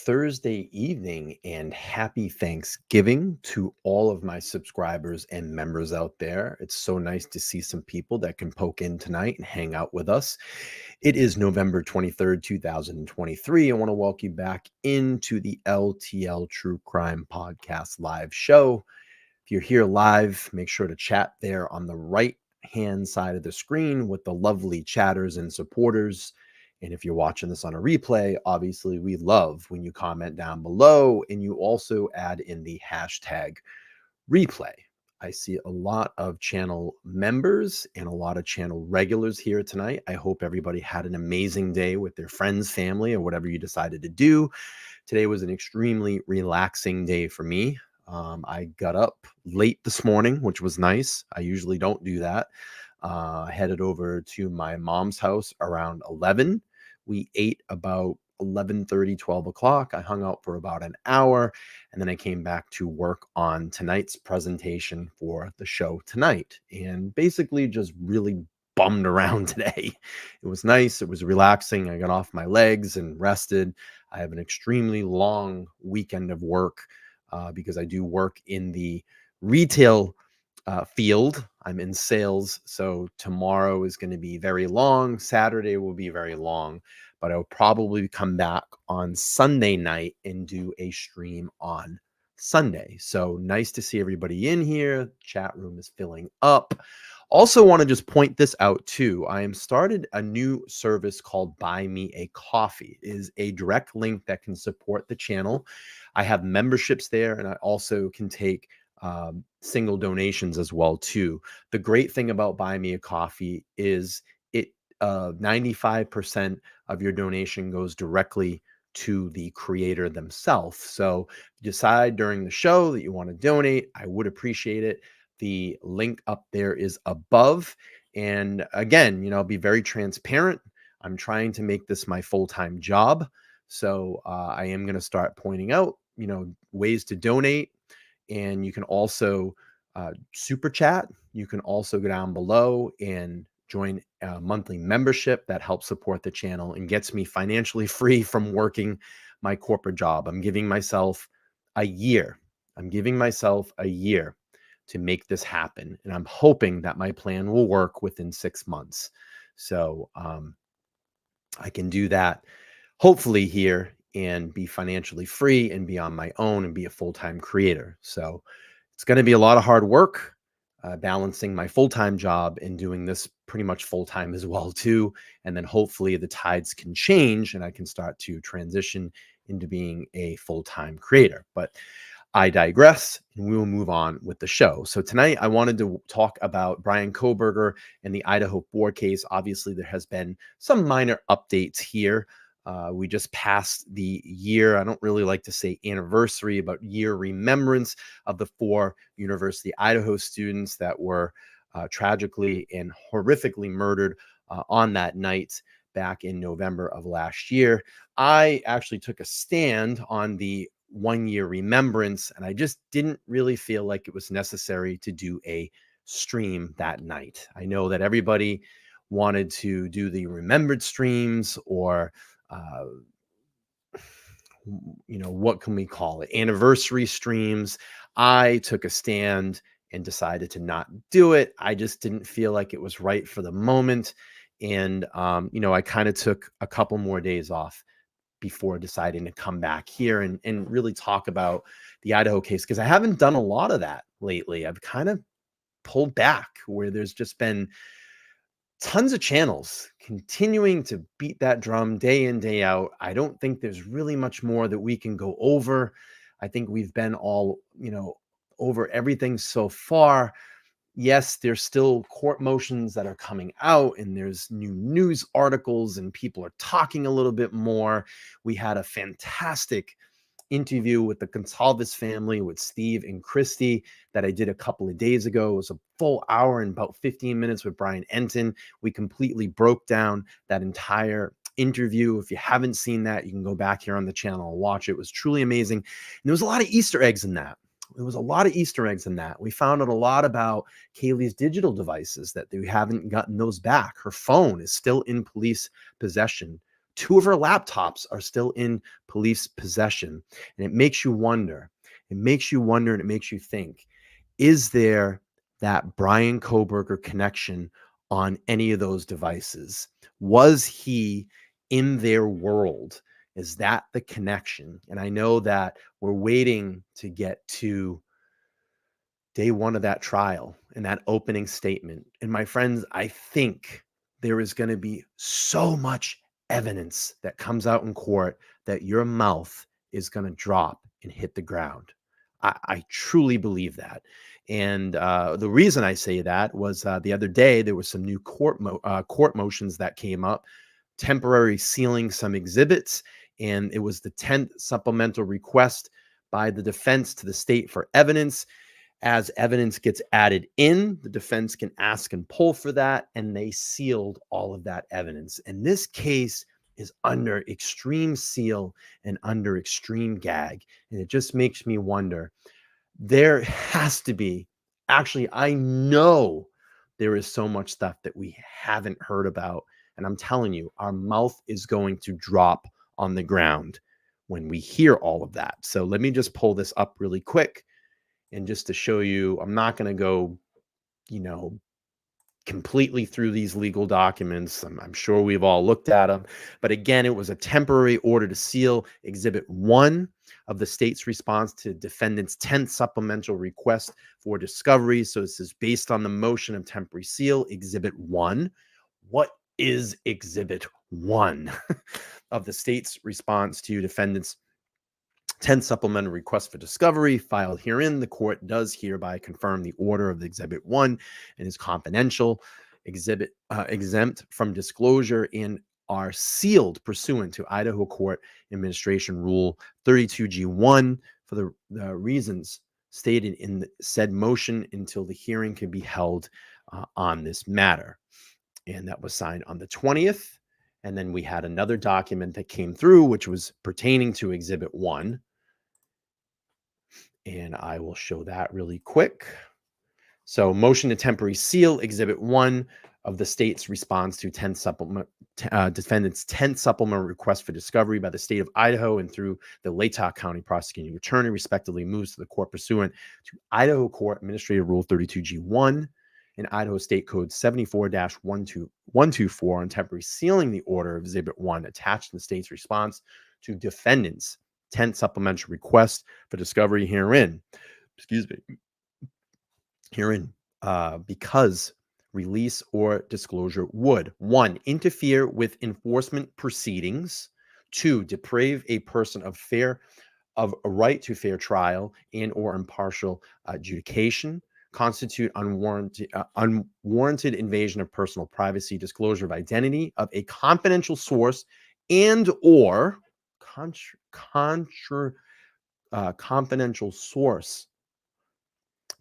Thursday evening and happy Thanksgiving to all of my subscribers and members out there. It's so nice to see some people that can poke in tonight and hang out with us. It is November 23rd, 2023. I want to welcome you back into the LTL True Crime Podcast live show. If you're here live, make sure to chat there on the right hand side of the screen with the lovely chatters and supporters. And if you're watching this on a replay, obviously we love when you comment down below and you also add in the hashtag replay. I see a lot of channel members and a lot of channel regulars here tonight. I hope everybody had an amazing day with their friends, family, or whatever you decided to do. Today was an extremely relaxing day for me. I got up late this morning, which was nice. I usually don't do that. I headed over to my mom's house around 11. We ate about 11:30, 12 o'clock. I hung out for about an hour, and then I came back to work on tonight's presentation for the show tonight, and basically just really bummed around today. It was nice. It was relaxing. I got off my legs and rested. I have an extremely long weekend of work because I do work in the retail field. I'm in sales, so tomorrow is going to be very long. Saturday will be very long, but I'll probably come back on Sunday night and do a stream on Sunday. So nice to see everybody in here. Chat room is filling up. Also want to just point this out too. I am started a new service called Buy Me a Coffee. It is a direct link that can support the channel. I have memberships there, and I also can take single donations as well too. The great thing about Buy Me a Coffee is it 95% of your donation goes directly to the creator themselves. So if you decide during the show that you want to donate, I would appreciate it. The link up there is above. And again, I'll be very transparent. I'm trying to make this my full-time job. So I am going to start pointing out, ways to donate. And you can also super chat. You can also go down below and join a monthly membership that helps support the channel and gets me financially free from working my corporate job. I'm giving myself a year. To make this happen. And I'm hoping that my plan will work within 6 months. So I can do that hopefully here and be financially free and be on my own and be a full-time creator. So it's going to be a lot of hard work, balancing my full-time job and doing this pretty much full-time as well too. And then hopefully the tides can change and I can start to transition into being a full-time creator. But I digress, and we will move on with the show. So tonight I wanted to talk about Bryan Kohberger and the Idaho board case. Obviously, there has been some minor updates here. We just passed the year, I don't really like to say anniversary, but year remembrance of the 4 University of Idaho students that were tragically and horrifically murdered on that night back in November of last year. I actually took a stand on the 1-year remembrance, and I just didn't really feel like it was necessary to do a stream that night. I know that everybody wanted to do the remembered streams or what can we call it? Anniversary streams. I took a stand and decided to not do it. I just didn't feel like it was right for the moment. And, I kind of took a couple more days off before deciding to come back here and really talk about the Idaho case, because I haven't done a lot of that lately. I've kind of pulled back where there's just been tons of channels continuing to beat that drum day in, day out. I don't think there's really much more that we can go over. I think we've been all, over everything so far. Yes, there's still court motions that are coming out and there's new news articles and people are talking a little bit more. We had a fantastic interview with the Goncalves family with Steve and Christy that I did a couple of days ago. It was a full hour and about 15 minutes with Brian Entin. We completely broke down that entire interview. If you haven't seen that, you can go back here on the channel and watch it. It was truly amazing. And there was a lot of Easter eggs in that. We found out a lot about Kaylee's digital devices, that they haven't gotten those back. Her phone is still in police possession 2 of her laptops are still in police possession. And it makes you wonder. It makes you wonder and it makes you think, is there that Bryan Kohberger connection on any of those devices? Was he in their world? Is that the connection? And I know that we're waiting to get to day one of that trial and that opening statement. And my friends, I think there is going to be so much evidence that comes out in court that your mouth is going to drop and hit the ground. I truly believe that. And the reason I say that was the other day, there was some new court motions that came up, temporary sealing some exhibits. And it was the 10th supplemental request by the defense to the state for evidence. As evidence gets added in, the defense can ask and pull for that, and they sealed all of that evidence. And this case is under extreme seal and under extreme gag. And it just makes me wonder, there has to be, actually, I know there is so much stuff that we haven't heard about. And I'm telling you, our mouth is going to drop on the ground when we hear all of that. So let me just pull this up really quick. And just to show you, I'm not going to go, completely through these legal documents. I'm sure we've all looked at them. But again, it was a temporary order to seal Exhibit 1 of the state's response to defendant's 10th supplemental request for discovery. So this is based on the motion of temporary seal, Exhibit 1. What is Exhibit 1 of the state's response to defendant's 10 supplemental requests for discovery filed herein? The court does hereby confirm the order of the Exhibit 1 and is confidential, exempt from disclosure, and are sealed pursuant to Idaho Court Administration Rule 32G1 for the reasons stated in the said motion until the hearing can be held on this matter. And that was signed on the 20th. And then we had another document that came through, which was pertaining to Exhibit 1. And I will show that really quick. So motion to temporary seal Exhibit 1 of the state's response to defendant's 10th supplemental request for discovery by the state of Idaho and through the Latah County prosecuting attorney, respectively, moves to the court pursuant to Idaho Court Administrative Rule 32G1 and Idaho State Code 74-124 on temporary sealing the order of Exhibit 1 attached to the state's response to defendant's 10th supplemental request for discovery herein. Because release or disclosure would 1. Interfere with enforcement proceedings, 2. Deprave a person of a right to fair trial and or impartial adjudication, constitute unwarranted invasion of personal privacy, disclosure of identity of a confidential source and or confidential source,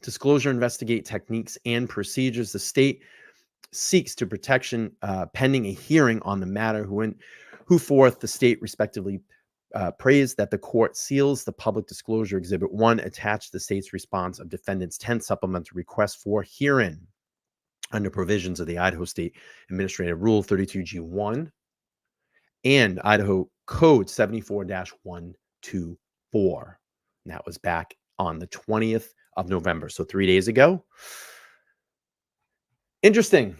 disclosure, investigate techniques and procedures the state seeks to protection pending a hearing on the matter, who forth the state respectively prays that the court seals the public disclosure Exhibit 1 attached to the state's response of defendant's 10th supplemental request for herein under provisions of the Idaho State Administrative Rule 32G1 and Idaho Code 74-124. And that was back on the 20th of November. So 3 days ago. Interesting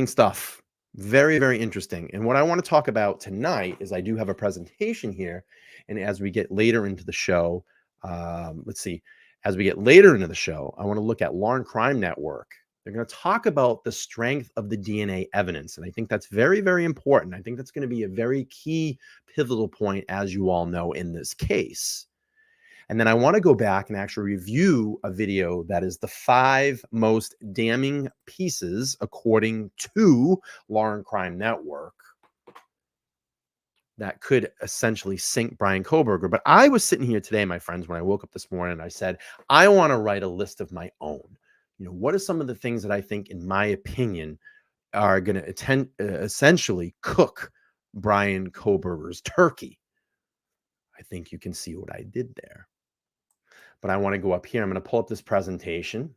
stuff. Very, very interesting. And what I want to talk about tonight is I do have a presentation here. And as we get later into the show, as we get later into the show, I want to look at Law and Crime Network. They're going to talk about the strength of the DNA evidence. And I think that's very, very important. I think that's going to be a very key pivotal point, as you all know, in this case. And then I want to go back and actually review a video that is the 5 most damning pieces, according to Law and Crime Network, that could essentially sink Bryan Kohberger. But I was sitting here today, my friends, when I woke up this morning, and I said, I want to write a list of my own. What are some of the things that I think, in my opinion, are going to essentially cook Bryan Kohberger's turkey? I think you can see what I did there. But I want to go up here. I'm going to pull up this presentation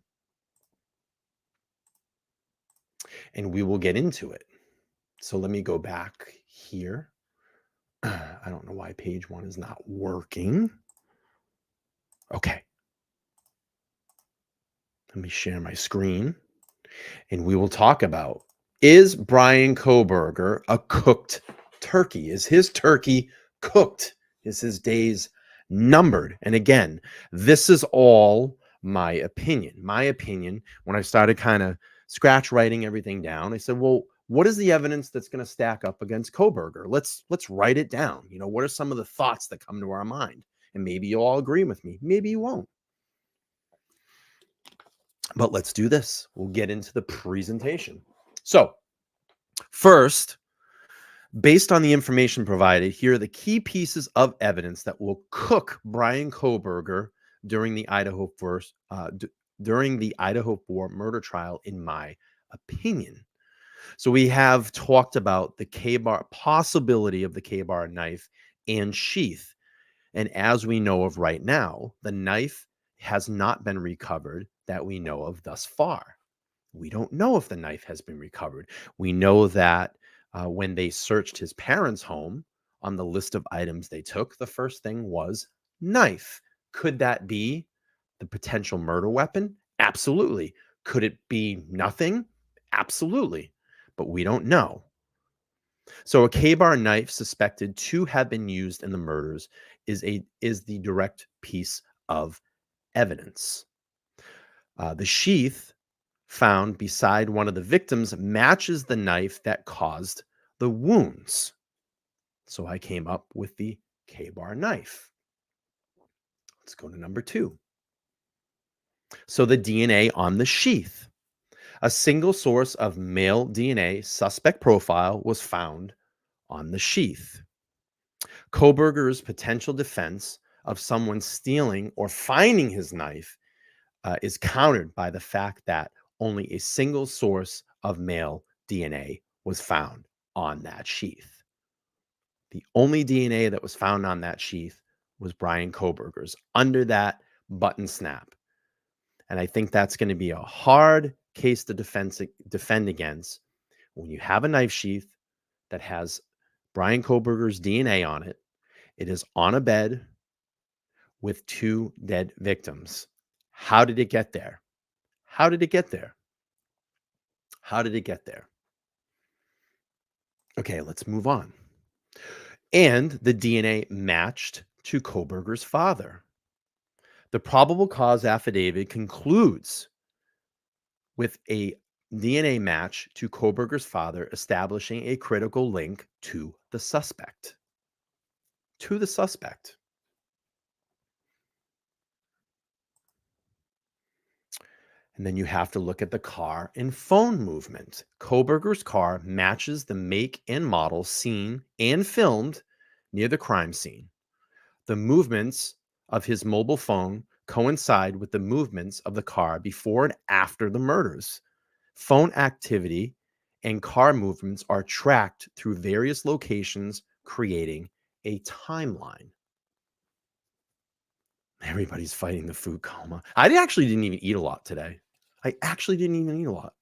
and we will get into it. So let me go back here. I don't know why page 1 is not working. Okay. Let me share my screen and we will talk about, is Bryan Kohberger a cooked turkey? Is his turkey cooked? Is his days numbered? And again, this is all my opinion. My opinion, when I started kind of scratch writing everything down, I said, well, what is the evidence that's going to stack up against Kohberger? Let's write it down. You know, what are some of the thoughts that come to our mind? And maybe you'll all agree with me. Maybe you won't. But let's do this. We'll get into the presentation. So first, based on the information provided, here are the key pieces of evidence that will cook Bryan Kohberger during the Idaho 4 murder trial, in my opinion. So we have talked about the K-bar possibility of the K-bar knife and sheath. And as we know of right now, the knife has not been recovered that we know of thus far. We don't know if the knife has been recovered. We know that when they searched his parents' home, on the list of items they took, the first thing was knife. Could that be the potential murder weapon? Absolutely. Could it be nothing? Absolutely. But we don't know. So a K-bar knife suspected to have been used in the murders is the direct piece of evidence. The sheath found beside one of the victims matches the knife that caused the wounds. So I came up with the K-bar knife. Let's go to number 2. So the DNA on the sheath. A single source of male DNA suspect profile was found on the sheath. Kohberger's potential defense of someone stealing or finding his knife is countered by the fact that only a single source of male DNA was found on that sheath. The only DNA that was found on that sheath was Bryan Kohberger's under that button snap. And I think that's going to be a hard case to defend against when you have a knife sheath that has Bryan Kohberger's DNA on it. It is on a bed with 2 dead victims. How did it get there? How did it get there? How did it get there? Okay, let's move on. And the DNA matched to Kohberger's father. The probable cause affidavit concludes with a DNA match to Kohberger's father, establishing a critical link to the suspect. To the suspect. And then you have to look at the car and phone movement. Kohberger's car matches the make and model seen and filmed near the crime scene. The movements of his mobile phone coincide with the movements of the car before and after the murders. Phone activity and car movements are tracked through various locations, creating a timeline. Everybody's fighting the food coma. I actually didn't even eat a lot today. I actually didn't even eat a lot.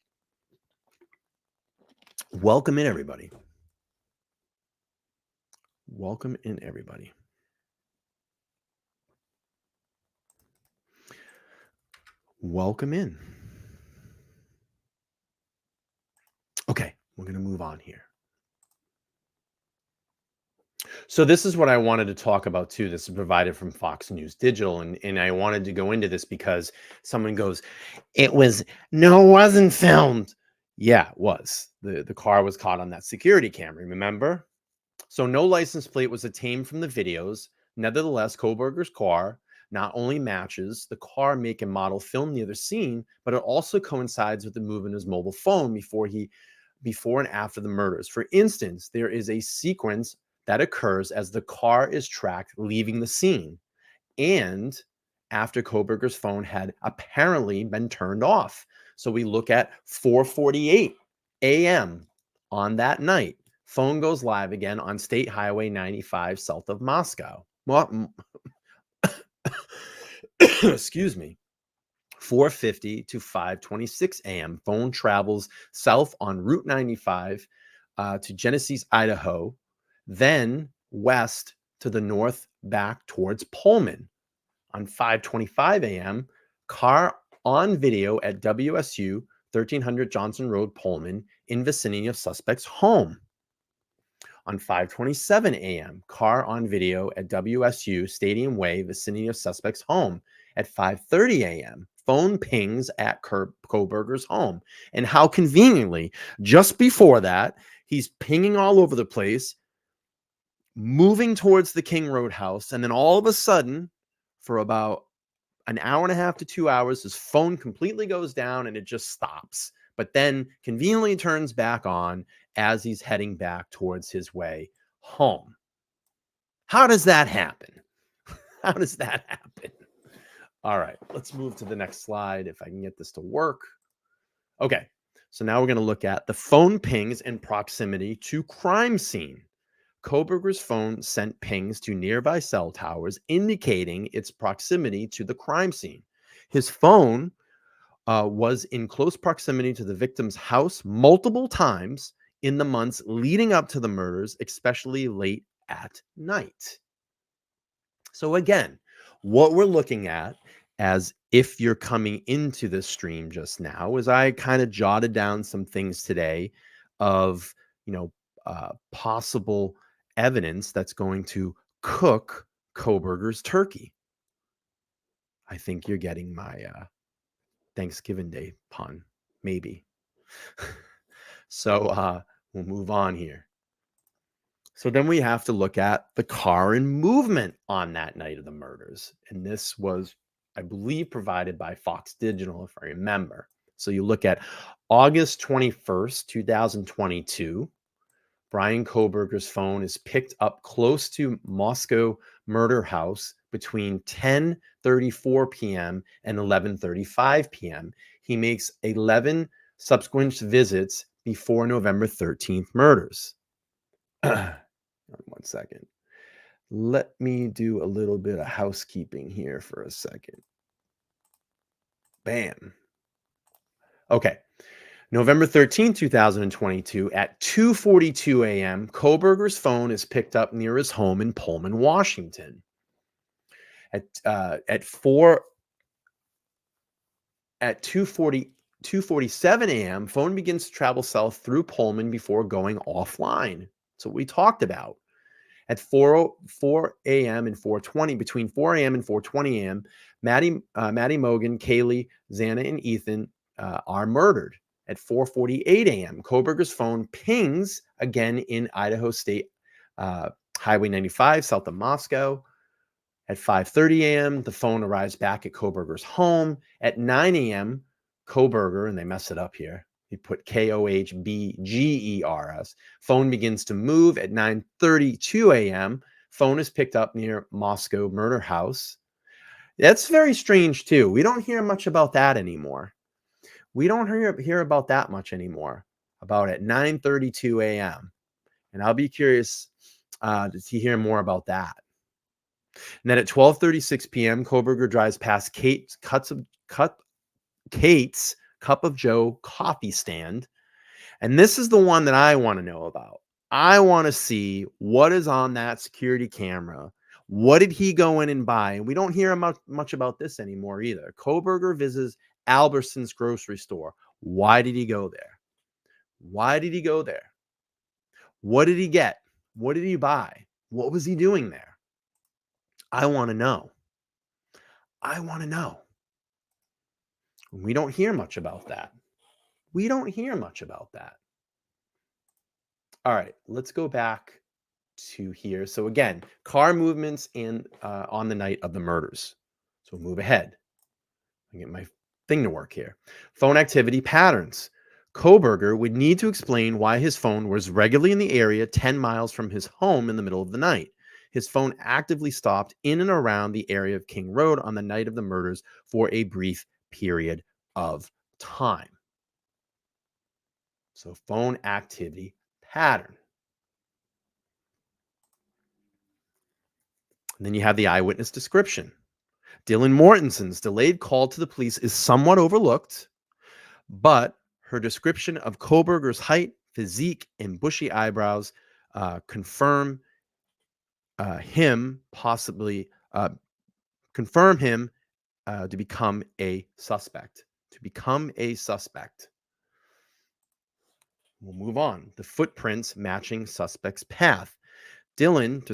Welcome in, everybody. Welcome in, everybody. Welcome in. Okay, we're going to move on here. So this is what I wanted to talk about too. This is provided from Fox News Digital. And I wanted to go into this because someone goes, it wasn't filmed. Yeah, it was. The car was caught on that security camera, remember? So no license plate was obtained from the videos. Nevertheless, Kohberger's car not only matches the car make and model filmed near the scene, but it also coincides with the movement of his mobile phone before and after the murders. For instance, there is a sequence that occurs as the car is tracked leaving the scene and after Kohberger's phone had apparently been turned off. So we look at 4:48 a.m. on that night. Phone goes live again on State Highway 95 south of Moscow. Well, excuse me. 4:50 to 5:26 a.m. Phone travels south on Route 95 to Genesee, Idaho, then west to the north back towards Pullman. On 5:25 a.m., car on video at WSU 1300 Johnson Road, Pullman, in vicinity of suspect's home. On 5:27 a.m., car on video at WSU Stadium Way, vicinity of suspect's home. At 5:30 a.m., phone pings at Kohberger's home. And how conveniently, just before that, he's pinging all over the place, moving towards the King Road house, and then all of a sudden, for about an hour and a half to 2 hours, his phone completely goes down and it just stops. But then conveniently turns back on as he's heading back towards his way home. How does that happen? How does that happen? All right, let's move to the next slide if I can get this to work. Okay, so now we're going to look at the phone pings in proximity to crime scene. Kohberger's phone sent pings to nearby cell towers, indicating its proximity to the crime scene. His phone was in close proximity to the victim's house multiple times in the months leading up to the murders, especially late at night. So again, what we're looking at, as if you're coming into this stream just now, is I kind of jotted down some things today of, possible evidence that's going to cook Kohberger's turkey. I think you're getting my Thanksgiving Day pun, maybe. So we'll move on here. So then we have to look at the car and movement on that night of the murders. And this was, I believe, provided by Fox Digital, if I remember. So you look at August 21st, 2022. Bryan Kohberger's phone is picked up close to Moscow Murder House between 10:34 p.m. and 11:35 p.m. He makes 11 subsequent visits before November 13th murders. 1 second. Let me do a little bit of housekeeping here for a second. Bam. Okay. November 13, 2022, at 2:42 a.m., Kohberger's phone is picked up near his home in Pullman, Washington. At 2:47 a.m., phone begins to travel south through Pullman before going offline. So we talked about. At 4 a.m. and 4:20, between 4 a.m. and 4:20 a.m., Maddie Mogan, Kaylee, Xana, and Entin are murdered. At 4:48 a.m., Kohberger's phone pings again in Idaho State Highway 95, south of Moscow. At 5:30 a.m., the phone arrives back at Kohberger's home. At 9 a.m., Kohberger, and they mess it up here, he put Kohbgers, phone begins to move. At 9:32 a.m., phone is picked up near Moscow Murder House. That's very strange, too. We don't hear much about that anymore. We don't hear about that much anymore, about at 9:32 a.m. And I'll be curious to hear more about that. And then at 12:36 p.m., Kohberger drives past Kate's Cup of Joe coffee stand. And this is the one that I want to know about. I want to see what is on that security camera. What did he go in and buy? And we don't hear much about this anymore either. Kohberger visits Albertson's grocery store. Why did he go there? Why did he go there? What did he get? What did he buy? What was he doing there? I want to know. I want to know. We don't hear much about that. We don't hear much about that. All right, let's go back to here. So again, car movements on the night of the murders. So we'll move ahead. I get my thing to work here. Phone activity patterns. Kohberger would need to explain why his phone was regularly in the area 10 miles from his home in the middle of the night. His phone actively stopped in and around the area of King Road on the night of the murders for a brief period of time. So phone activity pattern. And then you have the eyewitness description. Dylan Mortenson's delayed call to the police is somewhat overlooked, but her description of Kohberger's height, physique and bushy eyebrows confirm him possibly confirm him to become a suspect. To become a suspect. We'll move on. The footprints matching suspect's path. Dylan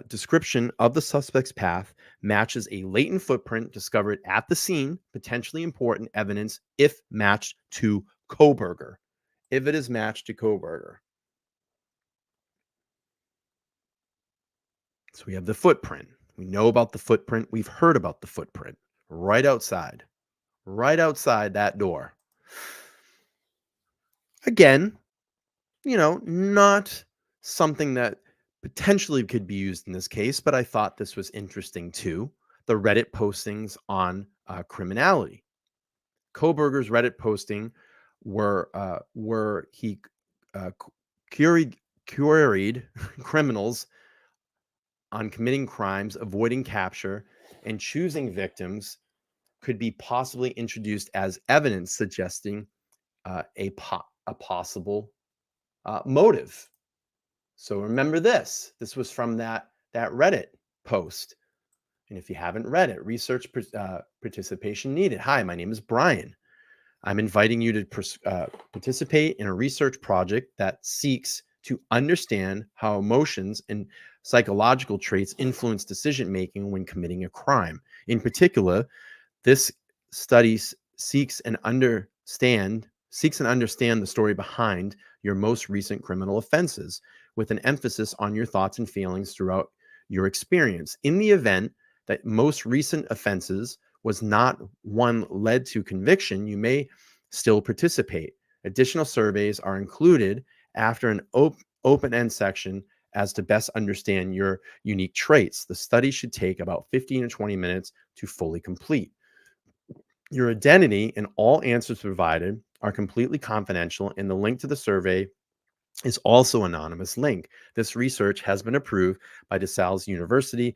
description of the suspect's path matches a latent footprint discovered at the scene, potentially important evidence if matched to Kohberger. If it is matched to Kohberger. So we have the footprint. We know about the footprint. We've heard about the footprint right outside that door. Again, not something that potentially could be used in this case, but I thought this was interesting too. The Reddit postings on criminality. Kohberger's Reddit posting where he queried criminals on committing crimes, avoiding capture, and choosing victims could be possibly introduced as evidence suggesting a possible motive. So remember this. This was from that Reddit post. And if you haven't read it, research participation needed. Hi, my name is Brian. I'm inviting you to participate in a research project that seeks to understand how emotions and psychological traits influence decision making when committing a crime. In particular, this study seeks and understand the story behind your most recent criminal offenses, with an emphasis on your thoughts and feelings throughout your experience. In the event that most recent offenses was not one led to conviction, you may still participate. Additional surveys are included after an open-end section as to best understand your unique traits. The study should take about 15 to 20 minutes to fully complete. Your identity and all answers provided are completely confidential, and the link to the survey is also an anonymous link. This research has been approved by DeSales University.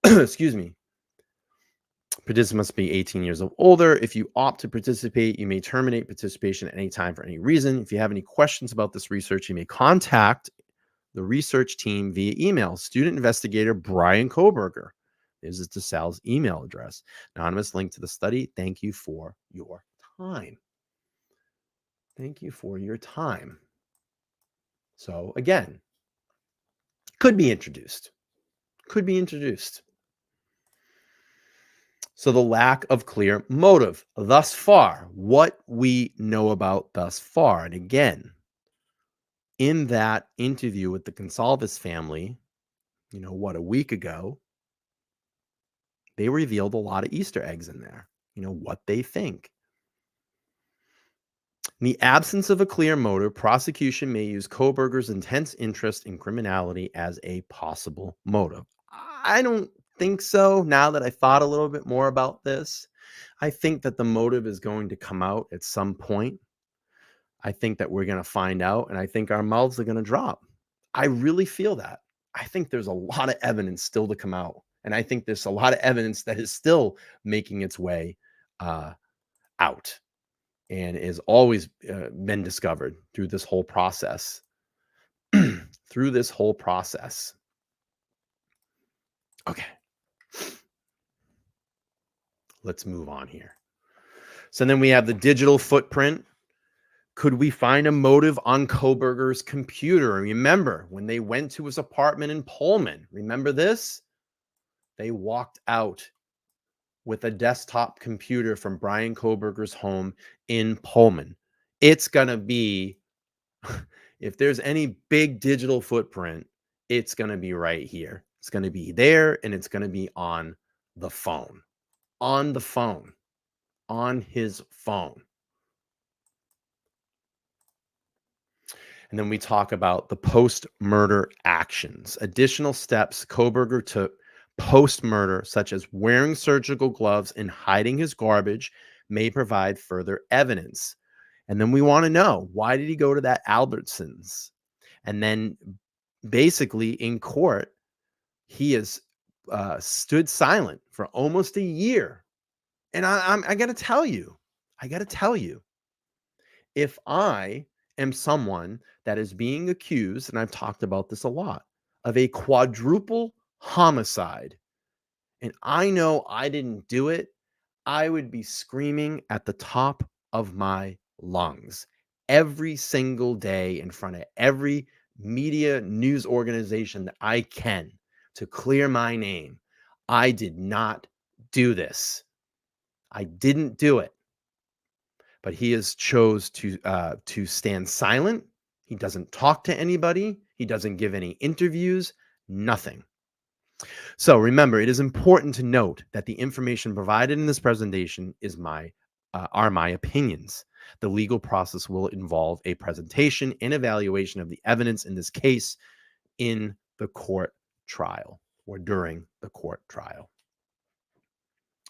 Excuse me. Participants must be 18 years or older. If you opt to participate, you may terminate participation at any time for any reason. If you have any questions about this research, you may contact the research team via email. Student investigator Bryan Kohberger. This is DeSales' email address. Anonymous link to the study. Thank you for your time. Thank you for your time. So again, could be introduced. Could be introduced. So the lack of clear motive thus far, what we know about thus far. And again, in that interview with the Goncalves family, a week ago, they revealed a lot of Easter eggs in there, what they think. In the absence of a clear motive, prosecution may use Kohberger's intense interest in criminality as a possible motive. I don't think so. Now that I thought a little bit more about this, I think that the motive is going to come out at some point. I think that we're going to find out, and I think our mouths are going to drop. I really feel that. I think there's a lot of evidence still to come out, and I think there's a lot of evidence that is still making its way out, and is always been discovered through this whole process. Through this whole process. Okay. Let's move on here. So then we have the digital footprint. Could we find a motive on Kohberger's computer? Remember when they went to his apartment in Pullman? Remember this? They walked out with a desktop computer from Bryan Kohberger's home in Pullman. It's going to be, if there's any big digital footprint, it's going to be right here. It's going to be there, and it's going to be on the phone. On the phone. On his phone. And then we talk about the post-murder actions. Additional steps Kohberger took post-murder, such as wearing surgical gloves and hiding his garbage, may provide further evidence. And then we want to know, why did he go to that Albertsons? And then basically in court, he has stood silent for almost a year. And I got to tell you, if I am someone that is being accused, and I've talked about this a lot, of a quadruple homicide, and I know I didn't do it, I would be screaming at the top of my lungs every single day in front of every media news organization that I can to clear my name. I did not do this. I didn't do it. But he has chose to stand silent. He doesn't talk to anybody. He doesn't give any interviews. Nothing. So remember, it is important to note that the information provided in this presentation are my opinions. The legal process will involve a presentation and evaluation of the evidence in this case in the court trial or during the court trial.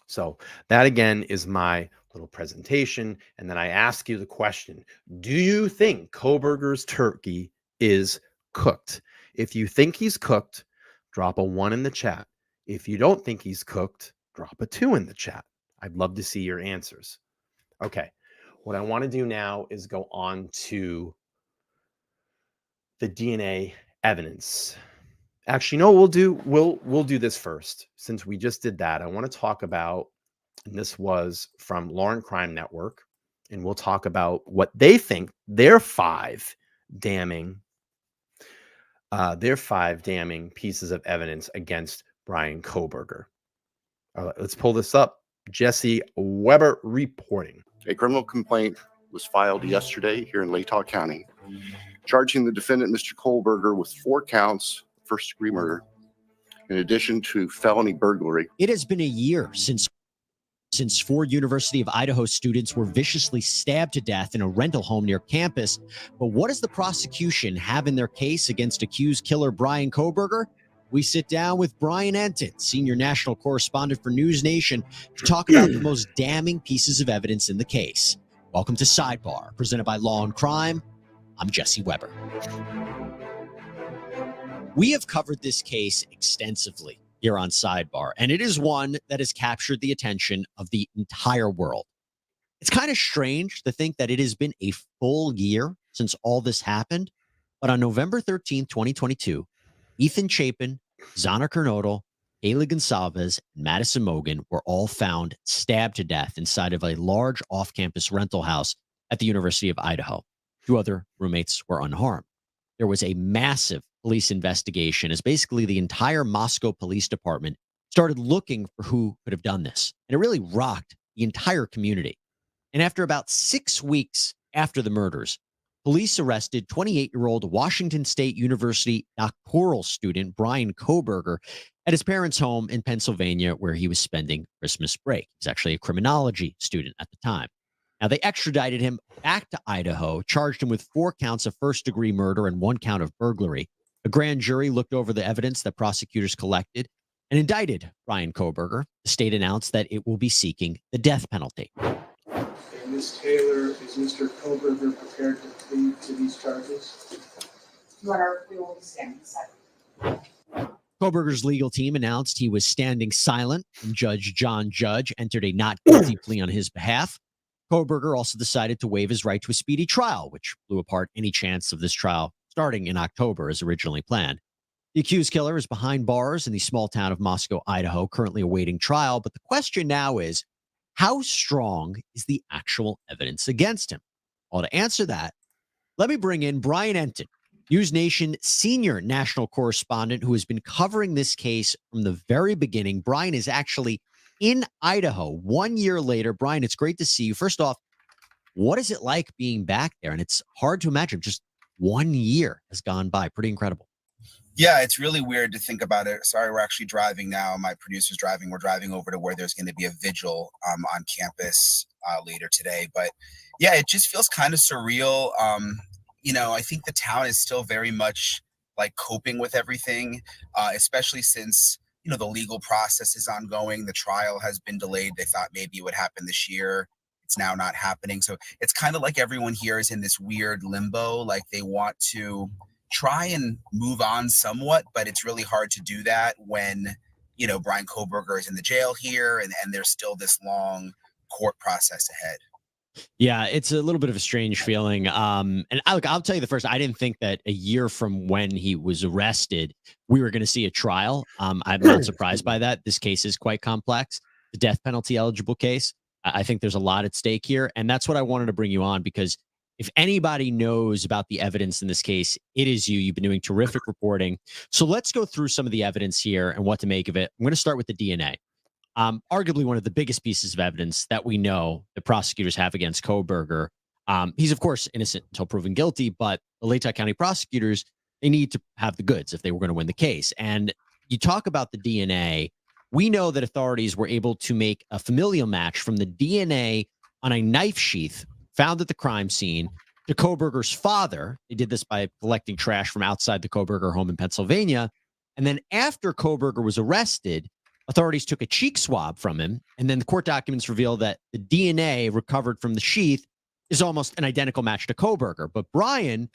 So that again is my little presentation. And then I ask you the question, do you think Kohberger's turkey is cooked? If you think he's cooked, drop a 1 in the chat. If you don't think he's cooked, drop a 2 in the chat. I'd love to see your answers. Okay, what I want to do now is go on to the DNA evidence. Actually, no, we'll do this first. Since we just did that, I want to talk about, and this was from Lauren Crime Network, and we'll talk about what they think their five damning pieces of evidence against Bryan Kohberger. All right, let's pull this up. Jesse Weber reporting. A criminal complaint was filed yesterday here in Latah County, charging the defendant, Mr. Kohberger, with 4 counts of first-degree murder, in addition to felony burglary. It has been a year since 4 University of Idaho students were viciously stabbed to death in a rental home near campus. But what does the prosecution have in their case against accused killer Bryan Kohberger? We sit down with Brian Entin, senior national correspondent for NewsNation, to talk about the most damning pieces of evidence in the case. Welcome to Sidebar, presented by Law and Crime. I'm Jesse Weber. We have covered this case extensively here on Sidebar, and it is one that has captured the attention of the entire world. It's kind of strange to think that it has been a full year since all this happened, but on November 13th, 2022, Ethan Chapin, Zana Kernodle, Kaylee Goncalves, and Madison Mogan were all found stabbed to death inside of a large off-campus rental house at the University of Idaho. 2 other roommates were unharmed. There was a massive police investigation as basically the entire Moscow Police Department started looking for who could have done this. And it really rocked the entire community. And after about 6 weeks after the murders, police arrested 28-year-old Washington State University doctoral student Bryan Kohberger at his parents' home in Pennsylvania, where he was spending Christmas break. He's actually a criminology student at the time. Now, they extradited him back to Idaho, charged him with 4 counts of first-degree murder and 1 count of burglary. A grand jury looked over the evidence that prosecutors collected and indicted Bryan Kohberger. The state announced that it will be seeking the death penalty. Ms. Taylor, is Mr. Kohberger prepared to plead to these charges? Your Honor, we will be standing silent. Kohberger's legal team announced he was standing silent, and Judge John Judge entered a not guilty plea on his behalf. Kohberger also decided to waive his right to a speedy trial, which blew apart any chance of this trial starting in October as originally planned. The accused killer is behind bars in the small town of Moscow, Idaho, currently awaiting trial. But the question now is, how strong is the actual evidence against him? Well, to answer that, let me bring in Brian Entin, NewsNation senior national correspondent who has been covering this case from the very beginning. Brian is actually in Idaho 1 year later. Brian, it's great to see you. First off, what is it like being back there? And it's hard to imagine just 1 year has gone by. Pretty incredible. Yeah, it's really weird to think about it. Sorry, we're actually driving now. My producer's driving. We're driving over to where there's going to be a vigil on campus later today. But yeah, it just feels kind of surreal. I think the town is still very much like coping with everything, especially since, the legal process is ongoing. The trial has been delayed. They thought maybe it would happen this year. It's now not happening. So it's kind of like everyone here is in this weird limbo. Like they want to try and move on somewhat, but it's really hard to do that when, Bryan Kohberger is in the jail here and there's still this long court process ahead. Yeah, it's a little bit of a strange feeling. And I'll tell you the first, I didn't think that a year from when he was arrested, we were going to see a trial. I'm not surprised by that. This case is quite complex. The death penalty eligible case. I think there's a lot at stake here. And that's what I wanted to bring you on, because if anybody knows about the evidence in this case, it is you. You've been doing terrific reporting. So let's go through some of the evidence here and what to make of it. I'm going to start with the DNA. Arguably one of the biggest pieces of evidence that we know the prosecutors have against Kohberger. He's, of course, innocent until proven guilty, but the Latah County prosecutors, they need to have the goods if they were going to win the case. And you talk about the DNA. We know that authorities were able to make a familial match from the DNA on a knife sheath found at the crime scene to Kohberger's father. They did this by collecting trash from outside the Kohberger home in Pennsylvania. And then after Kohberger was arrested, authorities took a cheek swab from him, and then the court documents reveal that the DNA recovered from the sheath is almost an identical match to Kohberger. But Brian,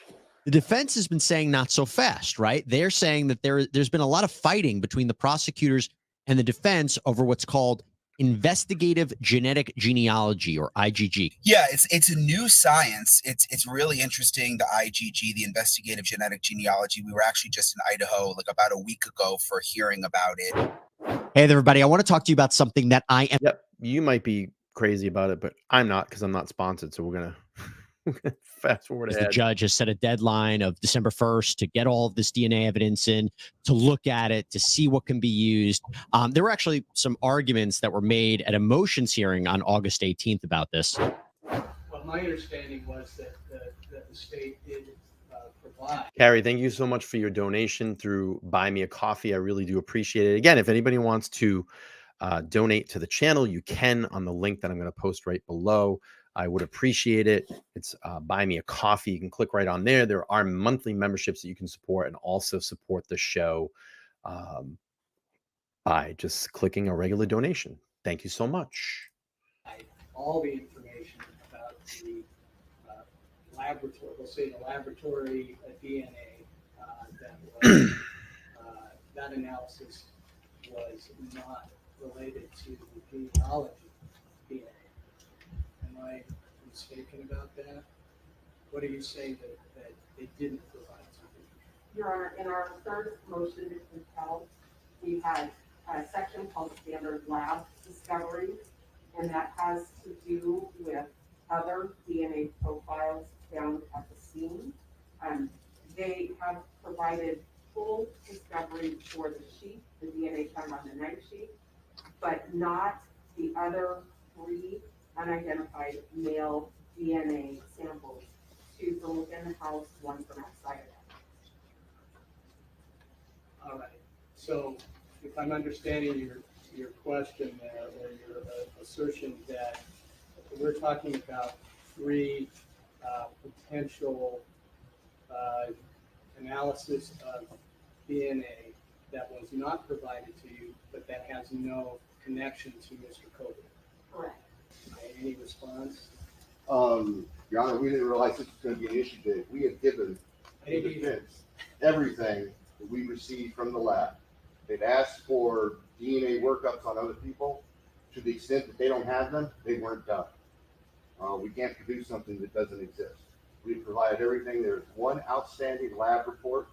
the defense has been saying not so fast, right? They're saying that there's been a lot of fighting between the prosecutors and the defense over what's called investigative genetic genealogy, or IgG. Yeah, it's a new science. It's really interesting. The IgG, the investigative genetic genealogy. We were actually just in Idaho like about a week ago for hearing about it. Hey there, everybody. I want to talk to you about something that I am. Yep. You might be crazy about it, but I'm not, because I'm not sponsored. So we're going to fast forward The ahead. judge has set a deadline of December 1st to get all of this DNA evidence in, to look at it, to see what can be used. There were actually some arguments that were made at a motions hearing on August 18th about this. Well, my understanding was that the state did provide. Carrie, thank you so much for your donation through Buy Me a Coffee. I really do appreciate it. Again, if anybody wants to donate to the channel, you can on the link that I'm going to post right below. I would appreciate it. It's Buy Me a Coffee. You can click right on there. There are monthly memberships that you can support, and also support the show by just clicking a regular donation. Thank you so much. All the information about the laboratory, we'll say the laboratory DNA that was, that analysis was not related to genealogy DNA. Am I mistaken about that? What do you say that they didn't provide something? Your Honor, in our third motion to compel, we had a section called standard lab discovery, and that has to do with other DNA profiles found at the scene. They have provided full discovery for the sheet, the DNA found on the knife sheet, but not the other 3 unidentified male DNA samples, 2 from within the house, 1 from outside of it. All right. So if I'm understanding your question there, or your assertion that we're talking about 3 potential analysis of DNA that was not provided to you, but that has no connection to Mr. Kohberger. Correct. Any response? Your Honor, we didn't realize this was going to be an issue today. We have given the defense everything that we received from the lab. They've asked for DNA workups on other people. To the extent that they don't have them, they weren't done. We can't produce something that doesn't exist. We provided everything. There's one outstanding lab report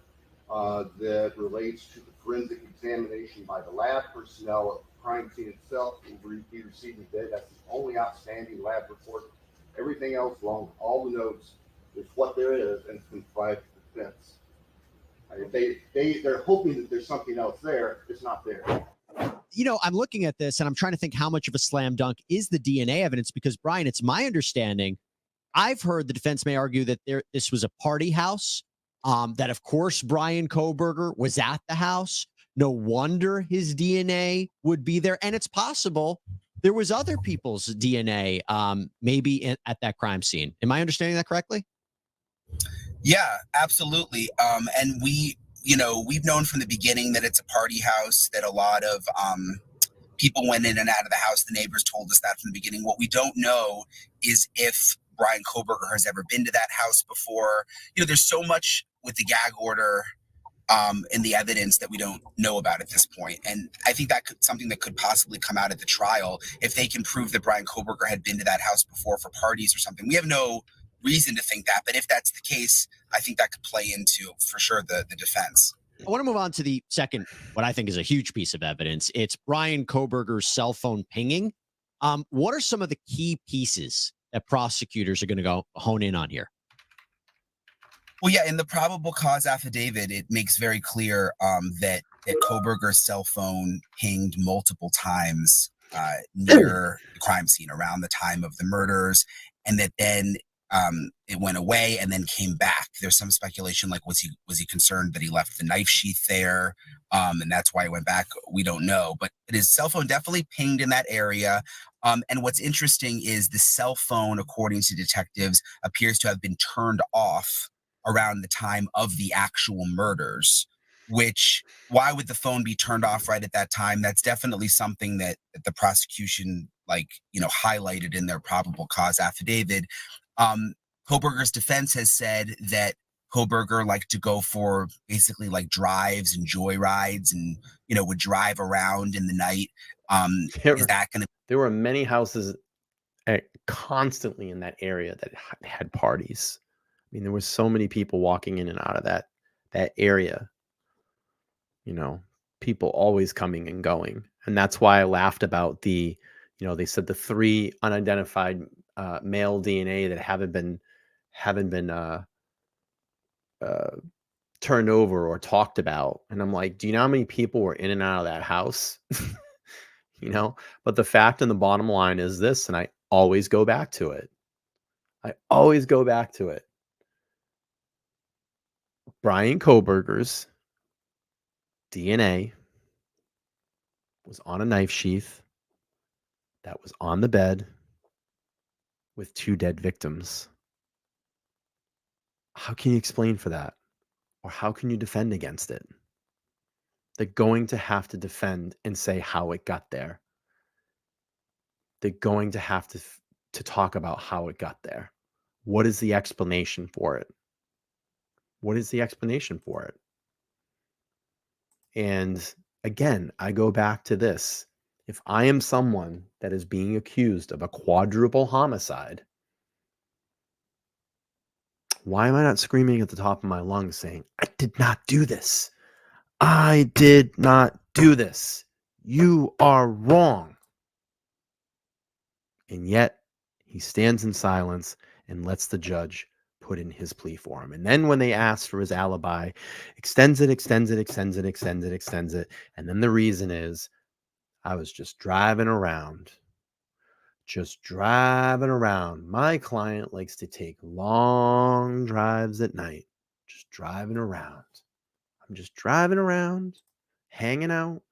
that relates to the forensic examination by the lab personnel of the crime scene itself. We'll be receiving today. That's the only outstanding lab report. Everything else, along with all the notes, is what there is, and it's been provided to the defense. They're hoping that there's something else there. It's not there. You know, I'm looking at this and I'm trying to think how much of a slam dunk is the DNA evidence, because Brian, it's my understanding, I've heard the defense may argue that this was a party house, that of course Bryan Kohberger was at the house. No wonder his DNA would be there. And it's possible there was other people's DNA maybe at that crime scene. Am I understanding that correctly? Yeah, absolutely. And we've known from the beginning that it's a party house, that a lot of people went in and out of the house. The neighbors told us that from the beginning. What we don't know is if Bryan Kohberger has ever been to that house before. There's so much with the gag order in the evidence that we don't know about at this point. And I think that something that could possibly come out at the trial if they can prove that Bryan Kohberger had been to that house before for parties or something. We have no reason to think that, but if that's the case, I think that could play into, for sure, the defense. I want to move on to the second, what I think is a huge piece of evidence. It's Bryan Kohberger's cell phone pinging. What are some of the key pieces that prosecutors are going to go hone in on here? Well, yeah, in the probable cause affidavit, it makes very clear that Kohberger's cell phone pinged multiple times near the crime scene around the time of the murders, and that then it went away and then came back. There's some speculation, like was he concerned that he left the knife sheath there, and that's why he went back? We don't know, but his cell phone definitely pinged in that area. And what's interesting is the cell phone, according to detectives, appears to have been turned off around the time of the actual murders, which, why would the phone be turned off right at that time? That's definitely something that the prosecution, highlighted in their probable cause affidavit. Kohberger's defense has said that Kohberger liked to go for basically like drives and joy rides and, would drive around in the night. Is that going to... There were many houses constantly in that area that had parties. I mean, there were so many people walking in and out of that area. People always coming and going. And that's why I laughed about they said the 3 unidentified male DNA that haven't been turned over or talked about. And I'm like, do you know how many people were in and out of that house? But the fact and the bottom line is this, and I always go back to it. Bryan Kohberger's DNA was on a knife sheath that was on the bed with 2 dead victims. How can you explain for that? Or how can you defend against it? They're going to have to defend and say how it got there. They're going to have to talk about how it got there. What is the explanation for it? And again, I go back to this. If I am someone that is being accused of a quadruple homicide, why am I not screaming at the top of my lungs saying, I did not do this. I did not do this. You are wrong. And yet he stands in silence and lets the judge put in his plea for him. And then when they ask for his alibi, extends it. And then the reason is, I was just driving around. My client likes to take long drives at night. Just driving around. I'm just driving around, hanging out.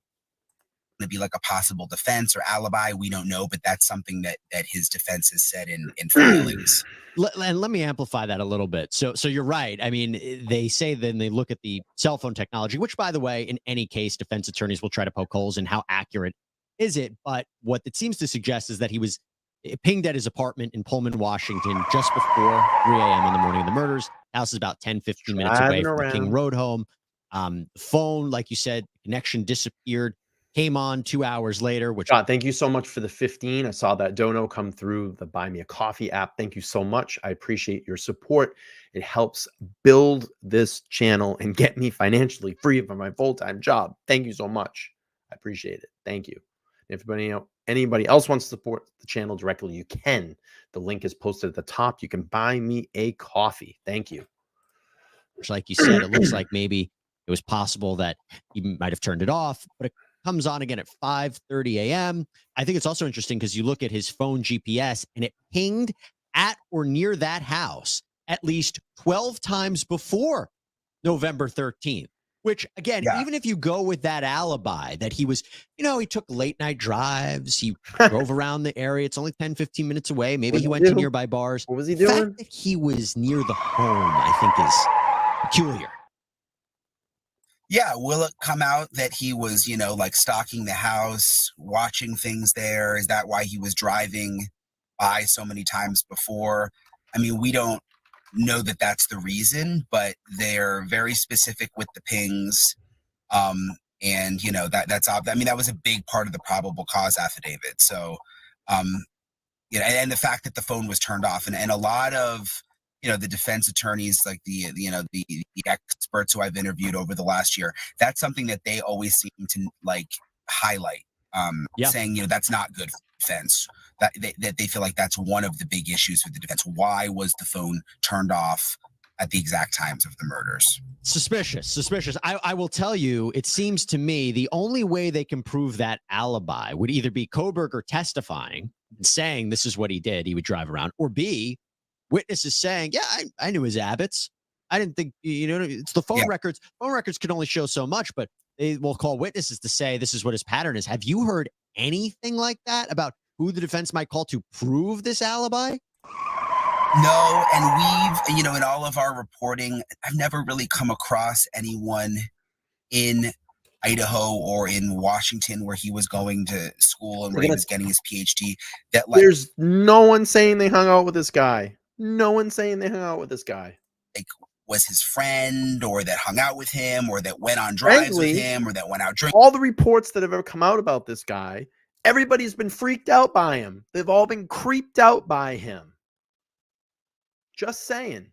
To be like a possible defense or alibi, we don't know, but that's something that his defense has said in filings. And let me amplify that a little bit. So you're right. I mean, they say then they look at the cell phone technology, which, by the way, in any case, defense attorneys will try to poke holes in how accurate is it. But what it seems to suggest is that he was pinged at his apartment in Pullman, Washington, just before 3 a.m. on the morning of the murders. The house is about 10, 15 minutes away from the King Road home. The phone, like you said, connection disappeared. Came on 2 hours later, which... thank you so much for the 15. I saw that dono come through the Buy Me a Coffee app. Thank you so much. I appreciate your support. It helps build this channel and get me financially free from my full-time job. Thank you so much. I appreciate it. Thank you. If anybody else wants to support the channel directly, you can. The link is posted at the top. You can buy me a coffee. Thank you. Like you said, it looks like maybe it was possible that he might have turned it off, but it comes on again at 5:30 a.m. I think it's also interesting because you look at his phone GPS and it pinged at or near that house at least 12 times before November 13th, which again, even if you go with that alibi that he was, he took late night drives, he drove around the area. It's only 10, 15 minutes away. Maybe he went to nearby bars. What was he doing? The doing? fact that he was near the home, I think, is peculiar. Yeah, will it come out that he was, like stalking the house, watching things there? Is that why he was driving by so many times before? I mean, we don't know that that's the reason, but they're very specific with the pings. And that's I mean, that was a big part of the probable cause affidavit. So, and the fact that the phone was turned off, and a lot of the defense attorneys, like the experts who I've interviewed over the last year, that's something that they always seem to like highlight, saying that's not good for defense. That they feel like that's one of the big issues with the defense. Why was the phone turned off at the exact times of the murders? Suspicious. I will tell you, it seems to me the only way they can prove that alibi would either be Kohberger testifying and saying this is what he did, he would drive around, or B, witnesses saying, yeah, I knew his habits. I didn't think, it's the phone records. Phone records can only show so much, but they will call witnesses to say this is what his pattern is. Have you heard anything like that about who the defense might call to prove this alibi? No, and we've, in all of our reporting, I've never really come across anyone in Idaho or in Washington where he was going to school and where he was getting his PhD. There's no one saying they hung out with this guy. No one saying they hung out with this guy. Like, was his friend, or that hung out with him, or that went on drives with him, or that went out drinking. All the reports that have ever come out about this guy, everybody's been freaked out by him. They've all been creeped out by him. Just saying.